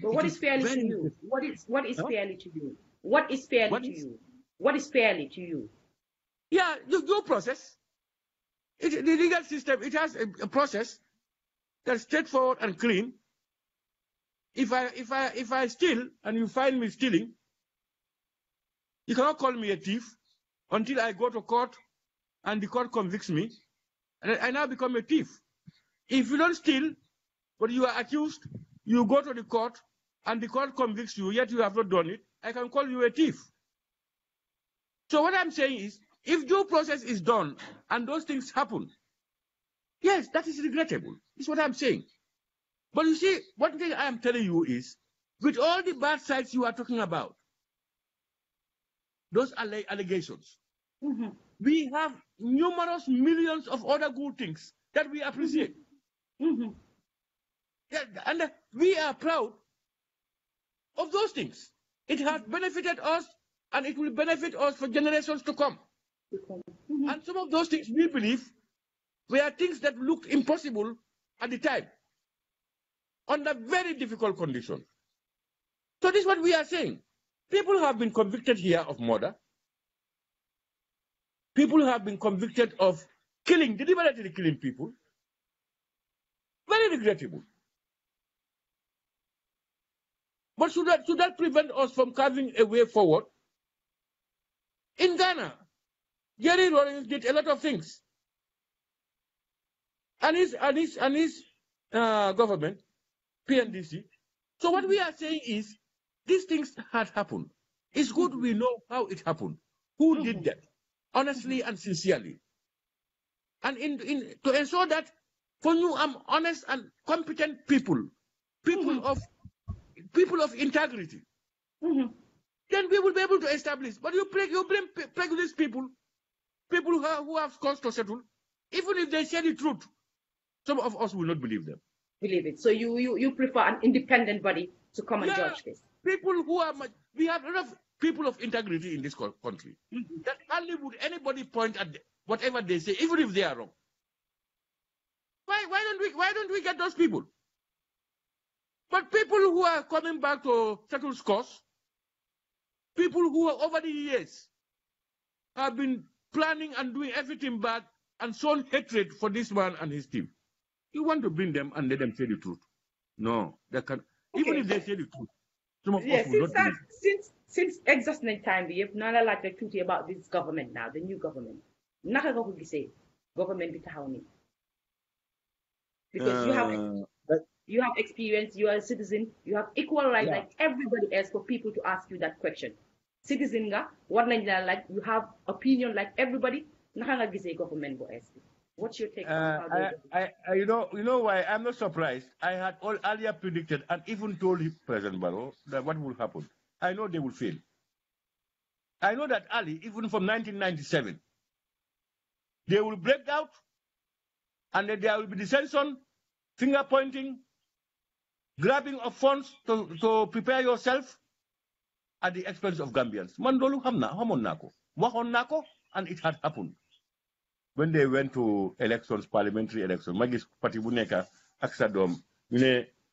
But what is fairly to you? What is fairly to you? What is fairly to you? What is fairly to you? Yeah, the due process. The legal system, it has a process that's straightforward and clean. If I steal and you find me stealing, you cannot call me a thief until I go to court and the court convicts me, and I now become a thief. If you don't steal, but you are accused, you go to the court and the court convicts you, yet you have not done it, I can call you a thief. So what I'm saying is, if due process is done and those things happen, yes, that is regrettable. Is what I'm saying. But you see, one thing I am telling you is, with all the bad sides you are talking about, those allegations, we have numerous millions of other good things that we appreciate. Yeah, and we are proud of those things. It has benefited us, and it will benefit us for generations to come. And some of those things we believe were things that looked impossible at the time, under very difficult conditions. So this is what we are saying. People have been convicted here of murder. People have been convicted of killing, deliberately killing people. Very regrettable. But should that prevent us from carving a way forward? In Ghana, Jerry Rawlings did a lot of things. And his government, PNDC. So what we are saying is, these things had happened. It's good we know how it happened. Who did that? Honestly and sincerely. And to ensure that for you, honest and competent people of integrity, then we will be able to establish. But you blame prejudice people who have cause to settle. Even if they say the truth, some of us will not believe them. Believe it. So you prefer an independent body to come and judge this? People who are we have enough people of integrity in this country that hardly would anybody point at whatever they say, even if they are wrong. Why don't we get those people? But people who are coming back to settle scores, people who over the years have been planning and doing everything bad and shown hatred for this man and his team. You want to bring them and let them say the truth? No, they can. Okay. Even if they say the truth, some of us will not believe. Since exhausting time, we have not like to talk about this government now, the new government. Naka ko say government bitahaw. Because you have experience, you are a citizen, you have equal rights like everybody else for people to ask you that question. Citizen nga, what like you have opinion like everybody. Naka nga gisay government bo SP. What's your take on how you know why I'm not surprised. I had all earlier predicted and even told President Barrow that what will happen. I know they will fail. I know that early, even from 1997, they will break out and then there will be dissension, finger pointing, grabbing of funds to prepare yourself at the expense of Gambians. Mandolu hamon nako, wahon nako, and it had happened. When they went to elections, parliamentary elections, Magis Party Buneka, Axadom,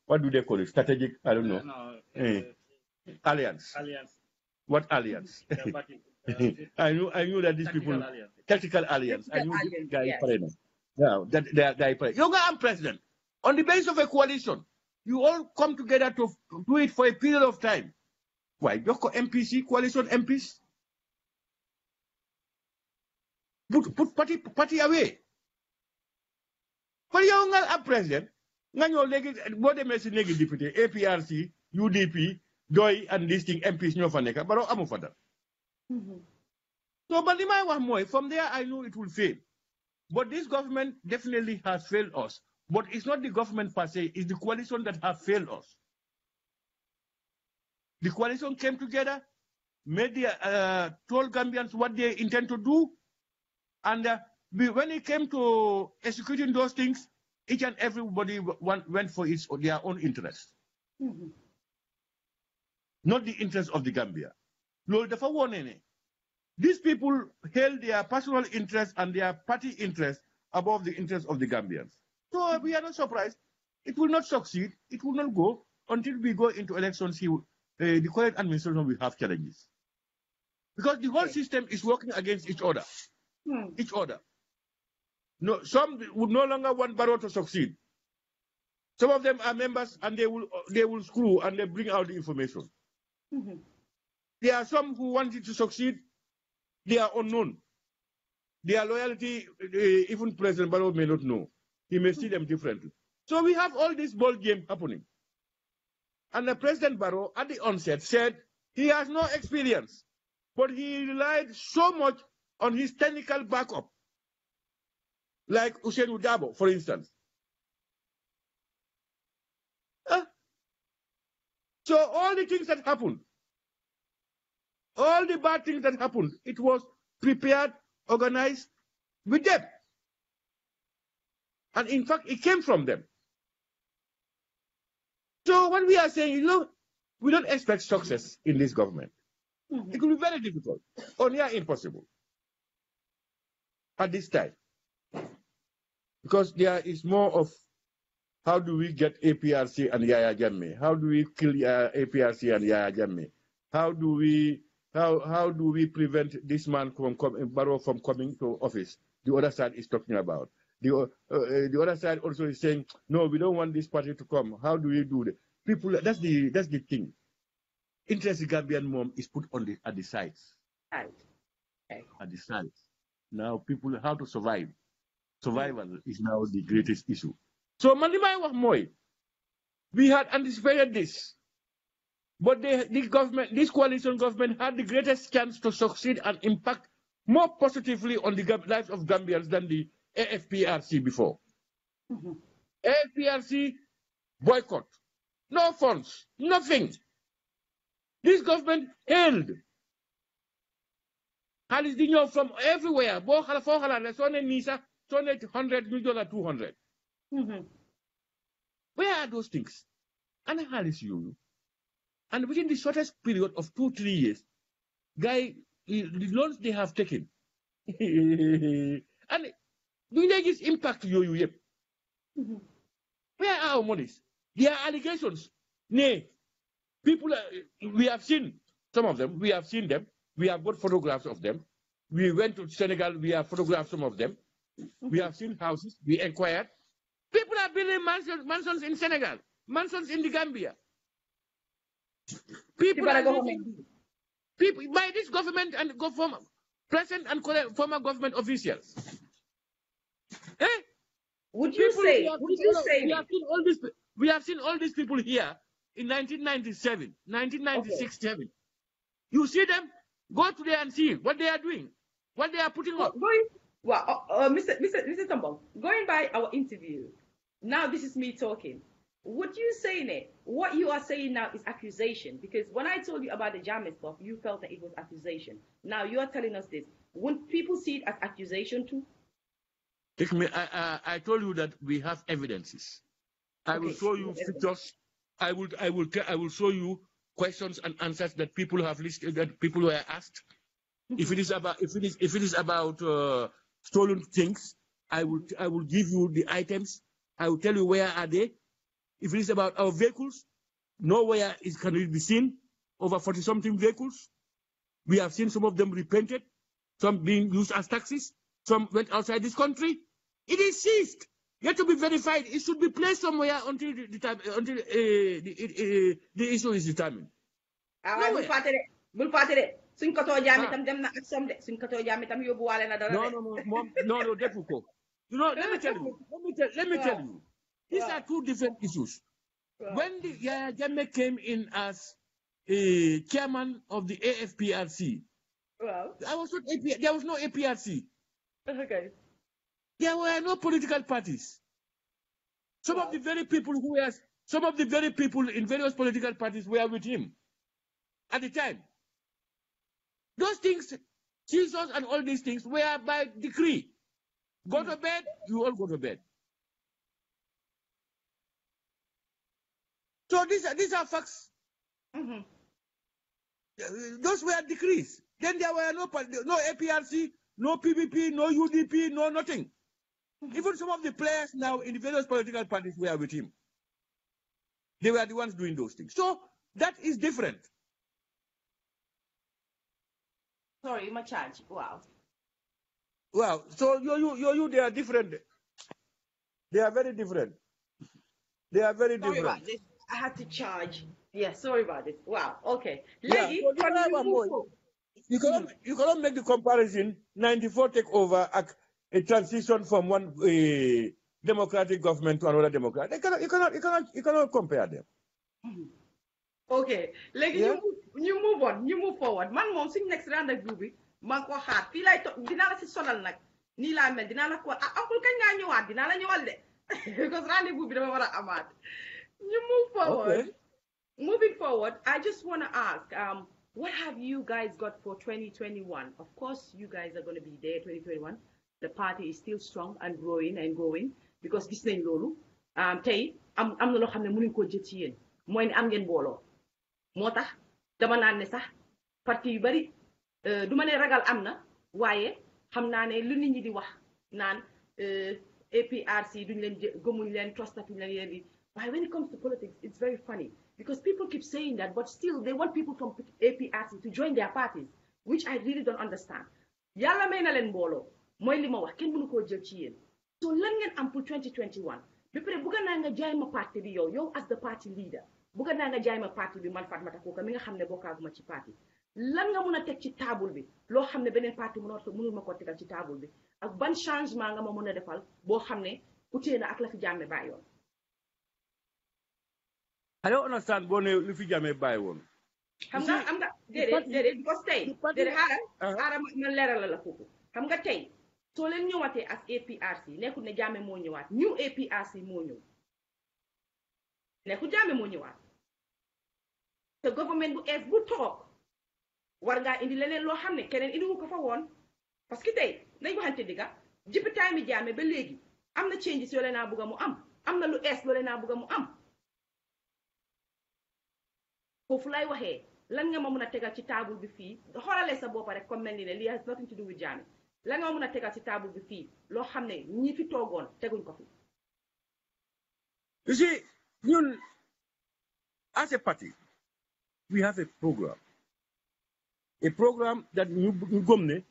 what do they call it? Strategic, I don't know. Alliance. What alliance? I knew that these people, tactical alliance. I knew this guy is now that guy is Yoga and president. On the basis of a coalition, you all come together to do it for a period of time. Why? Yoko MPC, coalition MPs? Put party away. For young president, what they message deputy, APRC, UDP, DOI, and listing MPs Nyofaneka, but I'm for that. So, but from there, I knew it will fail. But this government definitely has failed us. But it's not the government per se, it's the coalition that has failed us. The coalition came together, made told Gambians what they intend to do, and when it came to executing those things, each and everybody went for their own interest. Not the interest of the Gambia. These people held their personal interest and their party interest above the interest of the Gambians. So we are not surprised. It will not succeed. It will not go until we go into elections. The current administration will have challenges. Because the whole system is working against each other. Each other. No, some would no longer want Barrow to succeed. Some of them are members and they will screw and they bring out the information. There are some who want it to succeed. They are unknown. Their loyalty, even President Barrow may not know. He may see them differently. So we have all this ball game happening. And the President Barrow at the onset said he has no experience, but he relied so much on his technical backup, like Usain Udabo, for instance. So all the things that happened, all the bad things that happened, it was prepared, organized with them. And in fact, it came from them. So what we are saying, we don't expect success in this government. It will be very difficult, or near impossible at this time. Because there is more of how do we get APRC and Yaya Jammeh? How do we kill APRC and Yaya Jammeh? How do we prevent this man Barrow from coming to office? The other side is talking about. The other side also is saying, no, we don't want this party to come. How do we do that? People, that's the thing. Interest in Gambian mom is put on at the sides. At the sides. Now people, how to survive. Survival is now the greatest issue. So Mandimai was Moy. We had anticipated this. But this coalition government had the greatest chance to succeed and impact more positively on the lives of Gambians than the APRC before. APRC boycott. No funds, nothing. This government held. Halis di ñëw from everywhere. Bo xala fo xala ne so ne nisa, so ne $100 million or 200. Where are those things? And halis you. And within the shortest period of 2-3 years, the loans they have taken. And do they give impact to you? Where are our monies? There are allegations. Nay, people, we have seen some of them. We have seen them. We have got photographs of them. We went to Senegal. We have photographed some of them. We have seen houses. We inquired. People are building mansions in Senegal, mansions in the Gambia. People by this government and present and former government officials. Eh? Would you say? We have seen all these people here in 1997, 1996, okay. You see them, go to there and see what they are doing, what they are putting up. Mr. Tombong, going by our interview, now this is me talking. Would you say what you are saying now is accusation? Because when I told you about the Jammeh stuff, you felt that it was accusation. Now you are telling us this. Wouldn't people see it as accusation too? I told you that we have evidences. I will show you pictures. I will show you questions and answers that people have listed, that people were asked. If it is about stolen things, I will give you the items. I will tell you where are they. If it is about our vehicles, nowhere can it be seen. Over 40-something vehicles. We have seen some of them repainted, some being used as taxis, some went outside this country. It is seized. Yet to be verified. It should be placed somewhere until the issue is determined. No. Let me tell you. These are two different issues. When the Jammeh came in as a chairman of the APRC, there was no APRC. Okay. There were no political parties. Some of the very people in various political parties were with him at the time. Those things, Jesus and all these things, were by decree. Go to bed, you all go to bed. So these are facts. Those were decrees. Then there were no APRC, no PVP, no UDP, no nothing. Even some of the players now in the various political parties were with him. They were the ones doing those things. So that is different. Sorry, my charge. Wow. Wow. So you, they are different. They are very different. They are very different. Sorry about this. I had to charge. Yeah, sorry about this. Wow. Okay. Lady, you cannot make the comparison. 94 take over a transition from one democratic government to another democratic. You cannot compare them. Okay. Lady, you move on. You move forward. Man, mom, sing next round of groovy. Man, ko hard. Feel like dinala si sonal nak. Nila men dinala ko. Uncle kanya nyuad dinala nyuad. Because rendezvous bi dama wara amat. You move forward. Okay. Moving forward, I just want to ask, what have you guys got for 2021? Of course, you guys are going to be there 2021. The party is still strong and growing and going because gis nañ lolu tay am na lo xamne mënuñ ko jël ci yeen moy ni am ngeen bolo motax dama nan ne sax parti yu bari duma ne ragal amna waye xamna ne lu nit ñi di wax nan APRC duñ leen gëmuñ leen trustatuñ leen yeen. But when it comes to politics, it's very funny because people keep saying that, but still they want people from APRC to join their parties, which I really don't understand. Yalla may na len mbolo moy li ma wax ken mënu ko jël ci yeen. So lan ngeen am pour 2021 bi pare bu gëna nga jaay ma parti bi yow as the party leader bu gëna nga jaay ma parti bi man Fatmata Koka mi nga xamne bokkaguma ci parti lan nga mëna tek ci table bi lo xamne benen parti mënul ma ko tegal ci table bi ak ban changement nga ma mëna defal bo xamne outé na ak la fi Jammeh bayon. I don't understand what you fi Jammeh buy one. I'm not did it because stay. Did it haram ma leral la fofu. Xam nga tay soo leen ñëwaatee as APRC nekkul ne Jammeh moo ñëwaat new APRC moo ñëw nekkul Jammeh moo ñëwaat te government bu ees bu toog war ngaa indi leneen loo xam ne keneen indiwu ko fa woon parce que tey nañ waxante digga jippi time Jammeh ba léegi am na changes yoo leen naa bëgg mu am na lu ees loo leen naa bëgg mu am foofu lay waxee lan nga ma mën a tegal ci table bi fii xoolalee sa bopp rek comme mel ni ne lii has nothing to do with Jammeh lan nga ma mën a tegal ci table bi fii loo xam ne ñi fi toogoon teguñ ko fi. You see, ñun as a party, we have a program that ñu gëm ne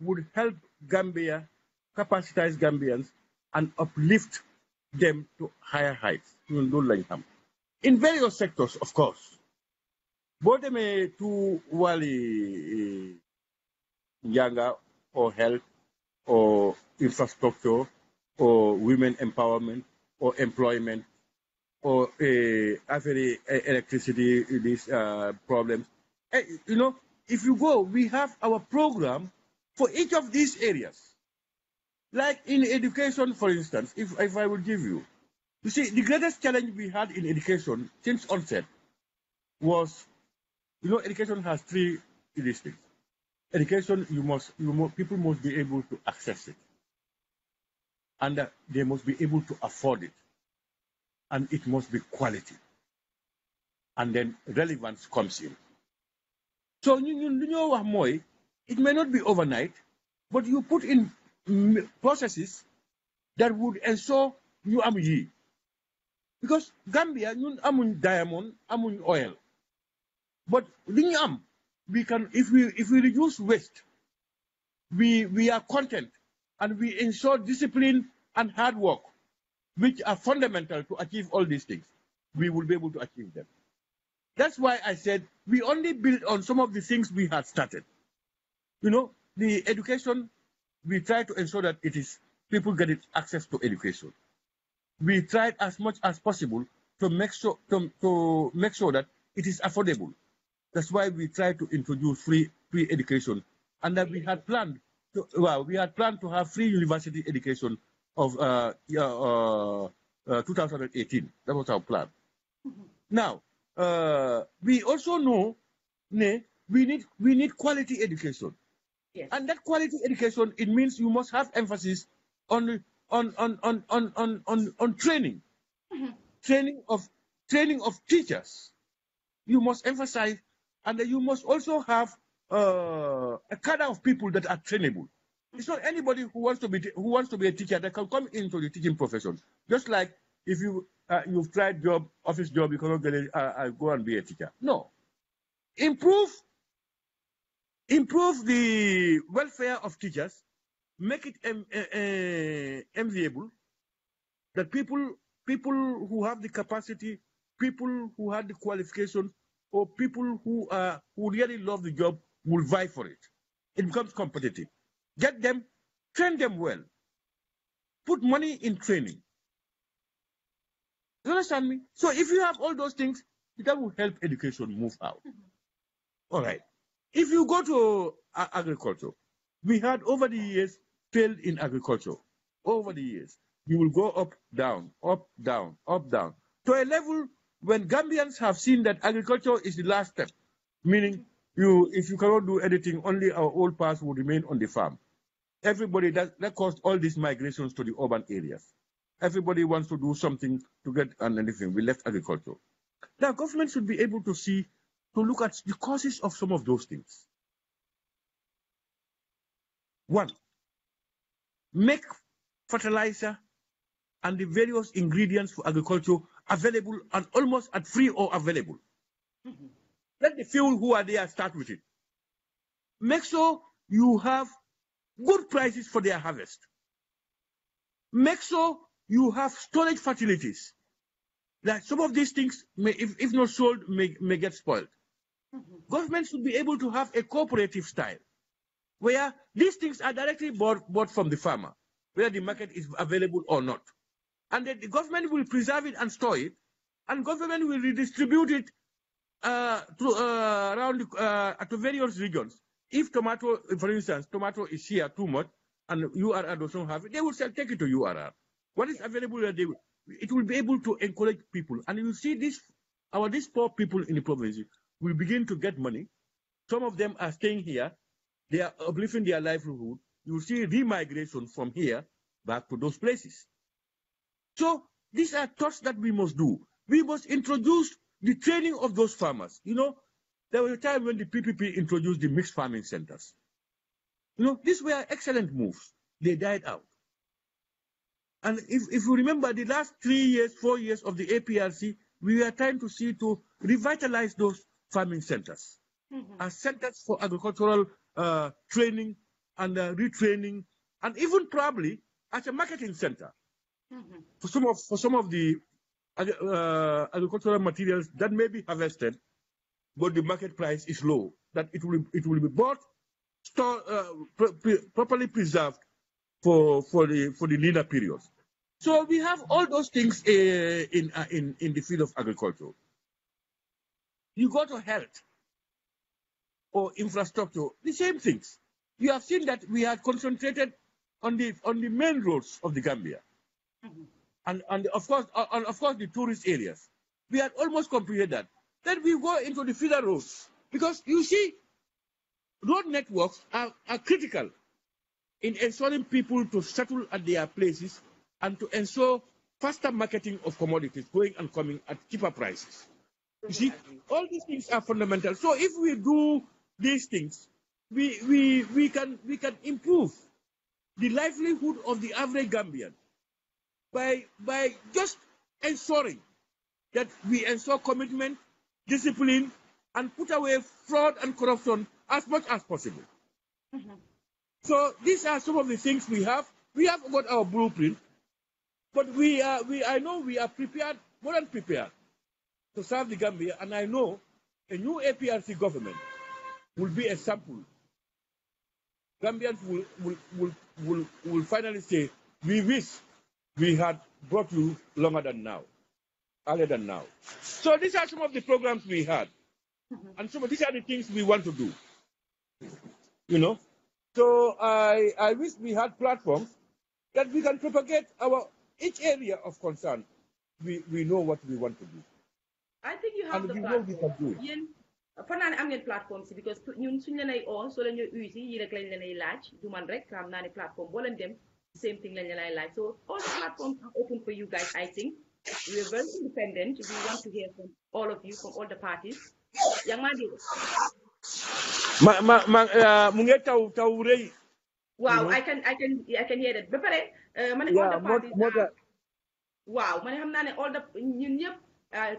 would help Gambia, capacitize Gambians, and uplift them to higher heights. ñun loolu lañ xam. In various sectors, of course. Boo demee to wàlli njàng or health or infrastructure or women empowerment or employment or electricity, these problems. You know, if you go, we have our program for each of these areas. Like in education, for instance, if I will give you see, the greatest challenge we had in education since onset was, education has three things. Education, people must be able to access it, and they must be able to afford it, and it must be quality, and then relevance comes in. So it may not be overnight, but you put in processes that would ensure you am ye. Because Gambia, ñun amuñ diamond, amuñ oil, but we can, if we reduce waste, we are content, and we ensure discipline and hard work, which are fundamental to achieve all these things. We will be able to achieve them. That's why I said we only build on some of the things we had started. The education, we try to ensure that people get access to education. We tried as much as possible to make sure that it is affordable. That's why we try to introduce free education, and that we had planned to have free university education of 2018. That was our plan. Now, we also know we need quality education. Yes. And that quality education, it means you must have emphasis on training. Training of teachers. You must emphasize, and you must also have a cadre of people that are trainable. It's not anybody who wants to be a teacher that can come into the teaching profession. Just like if you've tried office job, you cannot get go and be a teacher. No. Improve the welfare of teachers. Make it enviable that people who have the capacity, people who have the qualifications, or people who really love the job will vie for it. It becomes competitive. Get them, train them well. Put money in training. You understand me? So if you have all those things, that will help education move out. All right. If you go to agriculture, we had over the years failed in agriculture. Over the years, you will go up, down, up, down, up, down, to a level when Gambians have seen that agriculture is the last step, meaning if you cannot do anything, only our old past will remain on the farm. Everybody, that caused all these migrations to the urban areas. Everybody wants to do something to get on anything. We left agriculture. Now, government should be able to look at the causes of some of those things. One, make fertilizer and the various ingredients for agriculture available and almost at free or available. Let the few who are there start with it. Make sure you have good prices for their harvest. Make sure you have storage facilities. That some of these things, if not sold, may get spoiled. Government should be able to have a cooperative style, where these things are directly bought from the farmer, whether the market is available or not. And then the government will preserve it and store it, and government will redistribute it to various regions. If tomato, for instance, tomato is here too much, and URR doesn't have it, they will say, take it to URR. What is available, it will be able to encourage people. And you see these poor people in the province will begin to get money. Some of them are staying here. They are uplifting their livelihood. You will see remigration from here back to those places. So these are thoughts that we must do. We must introduce the training of those farmers. You know, there was a time when the PPP introduced the mixed farming centers. You know, these were excellent moves. They died out. And if you remember the last 3 years, 4 years of the APRC, we are trying to revitalize those farming centers as centers for agricultural training and retraining, and even probably as a marketing center for some of the agricultural materials that may be harvested, but the market price is low. That it will be bought, stored, properly preserved for the leaner periods. So we have all those things in the field of agriculture. You go to health or infrastructure, the same things. You have seen that we have concentrated on the main roads of the Gambia, and of course the tourist areas. We had almost completed that. Then we go into the feeder roads, because you see, road networks are critical in ensuring people to settle at their places and to ensure faster marketing of commodities going and coming at cheaper prices. You see, all these things are fundamental. So if we do these things, we can improve the livelihood of the average Gambian by just ensuring that we ensure commitment, discipline, and put away fraud and corruption as much as possible. So these are some of the things we have. We have got our blueprint, but I know we are prepared, more than prepared, to serve the Gambia, and I know a new APRC government will be a sample. Gambians will finally say, we wish we had brought you earlier than now. So these are some of the programs we had, and these are the things we want to do. You know, so I wish we had platforms that we can propagate each area of concern. We know what we want to do. I think you have and the platform. Fanaan am ngeen platform si, because ñun suñ leen ay on so leen ñu usi yi rek lañ leen ay laaj du man rek xam naa ne platform boo leen dem same thing lañ leen ay laaj. So all the platforms are open for you guys. I think we are very independent. We want to hear from all of you, from all the parties. Yang maa dégg. Mu ngi taw rëy. Wow, I can hear that. Ba pare ma ne all the parties. Wow, ma ne xam naa ne all the ñun ñëpp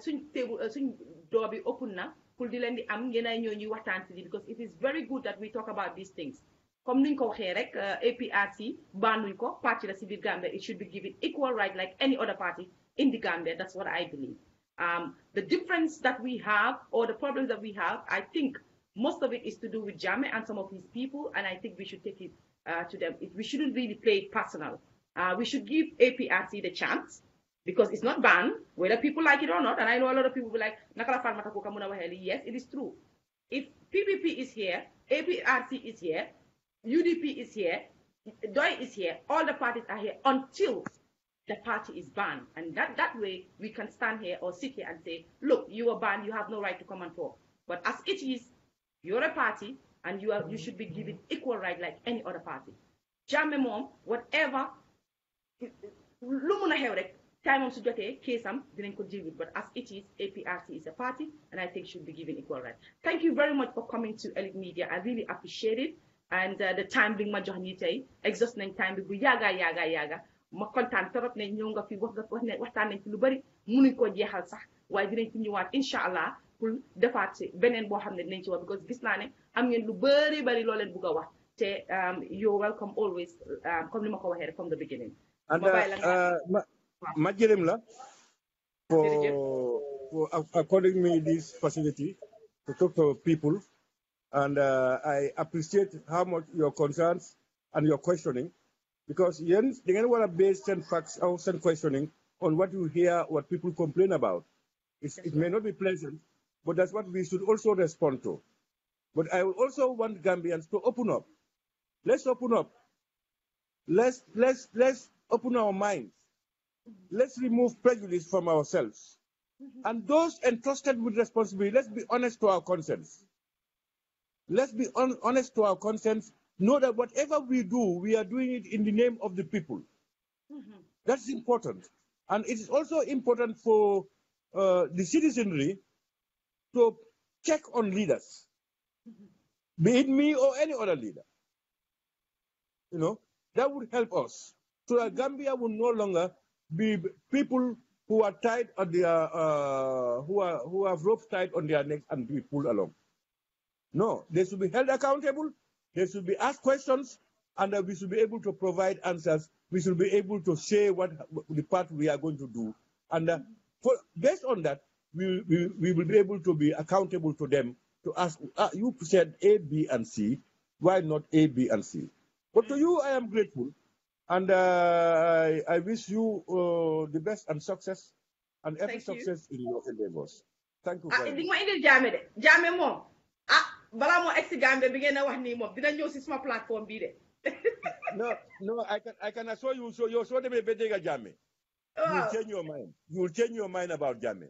suñ table suñ door bi open na. Because it is very good that we talk about these things. Comme niñ ko waxee rek APRC banuñ ko parti la ci biir Gambia, it should be given equal right like any other party in the Gambia. That's what I believe. The difference that we have, or the problems that we have, I think most of it is to do with Jammeh and some of his people, and I think we should take it to them. We shouldn't really play it personal. We should give APRC the chance, because it's not banned, whether people like it or not. And I know a lot of people will be like, yes, it is true. If PPP is here, APRC is here, UDP is here, DOI is here, all the parties are here until the party is banned. And that way, we can stand here or sit here and say, look, you are banned, you have no right to come and talk. But as it is, you're a party, and you should be given equal right like any other party. Jammeh mom, whatever, time on Sujote, case didn't could deal with, but as it is, APRC is a party, and I think should be given equal right. Thank you very much for coming to Elite Media. I really appreciate it. And the time being my journey today, exhausting time bi bu yaga. Ma kontaan torop ne ñëw nga fi waxtaan nañ ci lu bari mënuñ ko jeexal sax waaye dinañ ci ñëwaat inshallah pour defaat ci beneen boo xam ne dinañ ci wax, because gis naa ne am ngeen lu bari loo leen bëgg a wax te you're welcome always, comme ni ma ko waxee rek from the beginning. And ma jërëm la for according me this facility to talk to people, and I appreciate how much your concerns and your questioning, because they don't want to base send facts or send questioning on what you hear, what people complain about. It may not be pleasant, but that's what we should also respond to. But I also want Gambians to open up. Let's open up. Let's open our minds. Let's remove prejudice from ourselves. And those entrusted with responsibility, let's be honest to our conscience. Let's be honest to our conscience. Know that whatever we do, we are doing it in the name of the people. That's important. And it is also important for the citizenry to check on leaders, be it me or any other leader. You know, that would help us. So that Gambia will no longer be people who are tied on their, who have ropes tied on their necks and be pulled along. No, they should be held accountable. They should be asked questions, and we should be able to provide answers. We should be able to say what the part we are going to do, and based on that, we will be able to be accountable to them to ask. You said A, B, and C. Why not A, B, and C? But to you, I am grateful, and I wish you the best and success, and every success in your endeavors. Thank you very much. Bala mo ex Gambia bi ngeen wax ni mom dina ñew ci sama plateforme bi de. No, I can assure you, so you're so demé be dega Jammeh. You will change your mind. You will change your mind about Jammeh.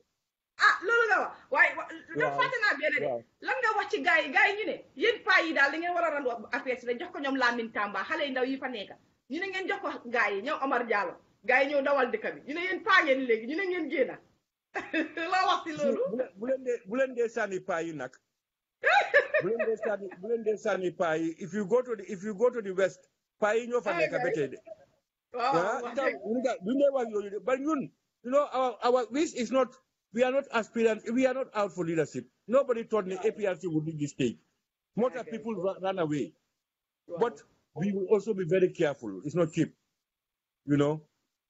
Lolu nga wax. Way do fatana be de. Lan nga wax ci gaay ñu ne yeen pa yi dal li ngeen wara randu APRC da jox ko ñom Lamine Tamba xalé ndaw yi fa nekk. Ñu ne ngeen jox ko gaay yi ñoom Omar Diallo. Gaay ñew dawal dëkk bi. Ñu ne yeen pa ngeen légui ñu ne ngeen génna. La wax ci lolu. Bu len dé sani pa yi nak. If you go to the west, pai no fa neka bete. But you know, our wish is not. We are not aspirants. We are not out for leadership. Nobody thought the APRC would be this stage. Most of people run away, but we will also be very careful. It's not cheap, you know,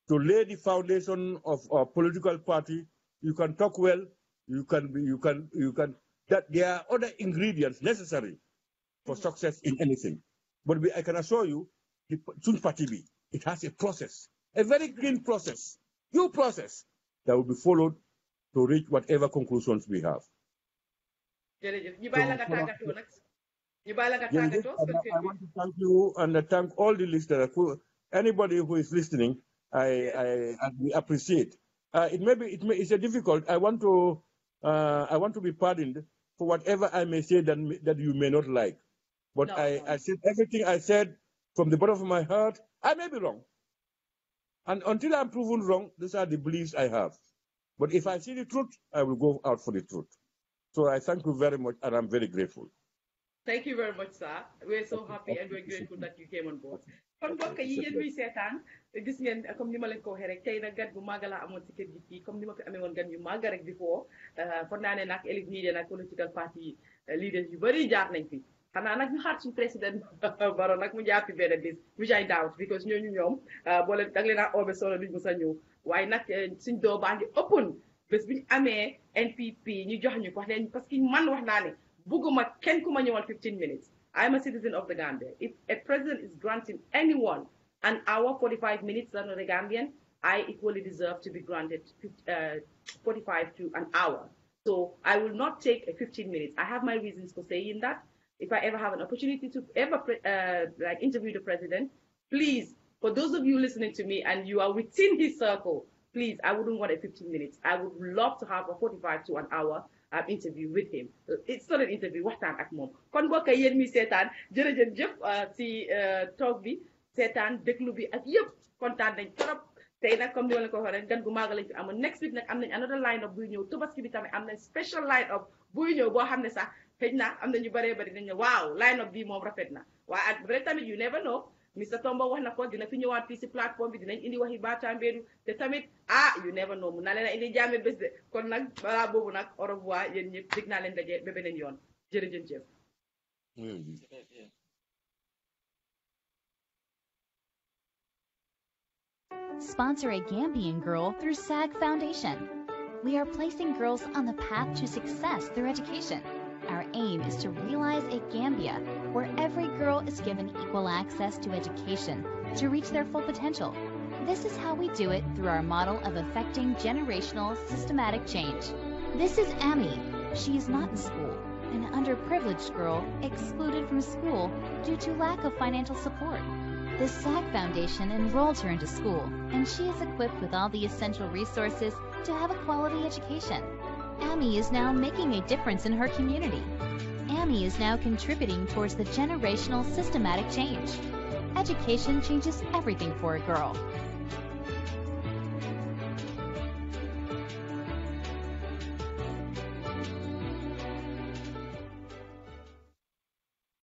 to lay the foundation of a political party. You can talk well. You can. That there are other ingredients necessary for success in anything. But I can assure you, the Sun Party, it has a process, a very clean process, due process that will be followed to reach whatever conclusions we have. I want to thank you and thank all the listeners. Anybody who is listening, we appreciate. It's a difficult. I want to be pardoned for whatever I may say that you may not like. But I said everything I said from the bottom of my heart. I may be wrong. And until I'm proven wrong, these are the beliefs I have. But if I see the truth, I will go out for the truth. So I thank you very much, and I'm very grateful. Thank you very much, sir. We're so happy and we're grateful that you came on board. Kon mbokk yi yéen muy seetaan gis ngeen comme ni ma leen ko waxee rek tey nag gan bu màgg laa amoon ci kër gi fii comme ni ma fi amee woon gan yu màgg rek before foog naa ne nag élite media nag political party leaders yu bëri jaar nañ fi xanaa nag ñu xaar suñu président Barrow nag mu jaar fi benn bis which I doubt because ñooñu ñoom boo leen da nga leen a oobe solo duñ mës a ñëw waaye nag suñ doo baa ngi open bés bi ñu amee NPP ñu jox ñu ko wax leen parce que man wax naa ne bugguma kenn ku ma ñëwal 15 minutes. I'm a citizen of the Gambia. If a president is granting anyone an hour, 45 minutes, not a Gambian, I equally deserve to be granted 45 to an hour. So I will not take 15 minutes. I have my reasons for saying that. If I ever have an opportunity to ever interview the president, please, for those of you listening to me and you are within his circle, please, I wouldn't want a 15 minutes. I would love to have a 45 to an hour interview with him. It's not an interview, waxtaan ak moom. Kon mbokk yi yéen mi seetaan jërëjëf ci toog bi seetaan déglu bi ak yëpp kontaan nañ trop. Tey nag comme ni ma la ko waxee gan gu maaga lañ fi amoon next week nag am nañ another line up buy ñëw Tabaski bi tamit am nañ special line up buy ñëw boo xam ne sax xëy na am na ñu bëree bëri dañ ne waaw line up bii moom rafet na waaye at vrai tamit you never know. Mr. Tombong wax na ko dina fi ñëwaat fii si plateforme bi dinañ indi waxi Batambedu te tamit you never know mun naa leen a indi Jammeh bés de kon nag balaa boobu nag au revoir yéen ñëpp dig naa leen daje ba beneen yoon jërëjëf. Sponsor a Gambian girl through SAG Foundation. We are placing girls on the path to success through education. Our aim is to realize a Gambia where every girl is given equal access to education to reach their full potential. This is how we do it through our model of effecting generational systematic change. This is Amy. She is not in school, an underprivileged girl excluded from school due to lack of financial support. The SAG Foundation enrolled her into school, and she is equipped with all the essential resources to have a quality education. Amy is now making a difference in her community. Amy is now contributing towards the generational systematic change. Education changes everything for a girl.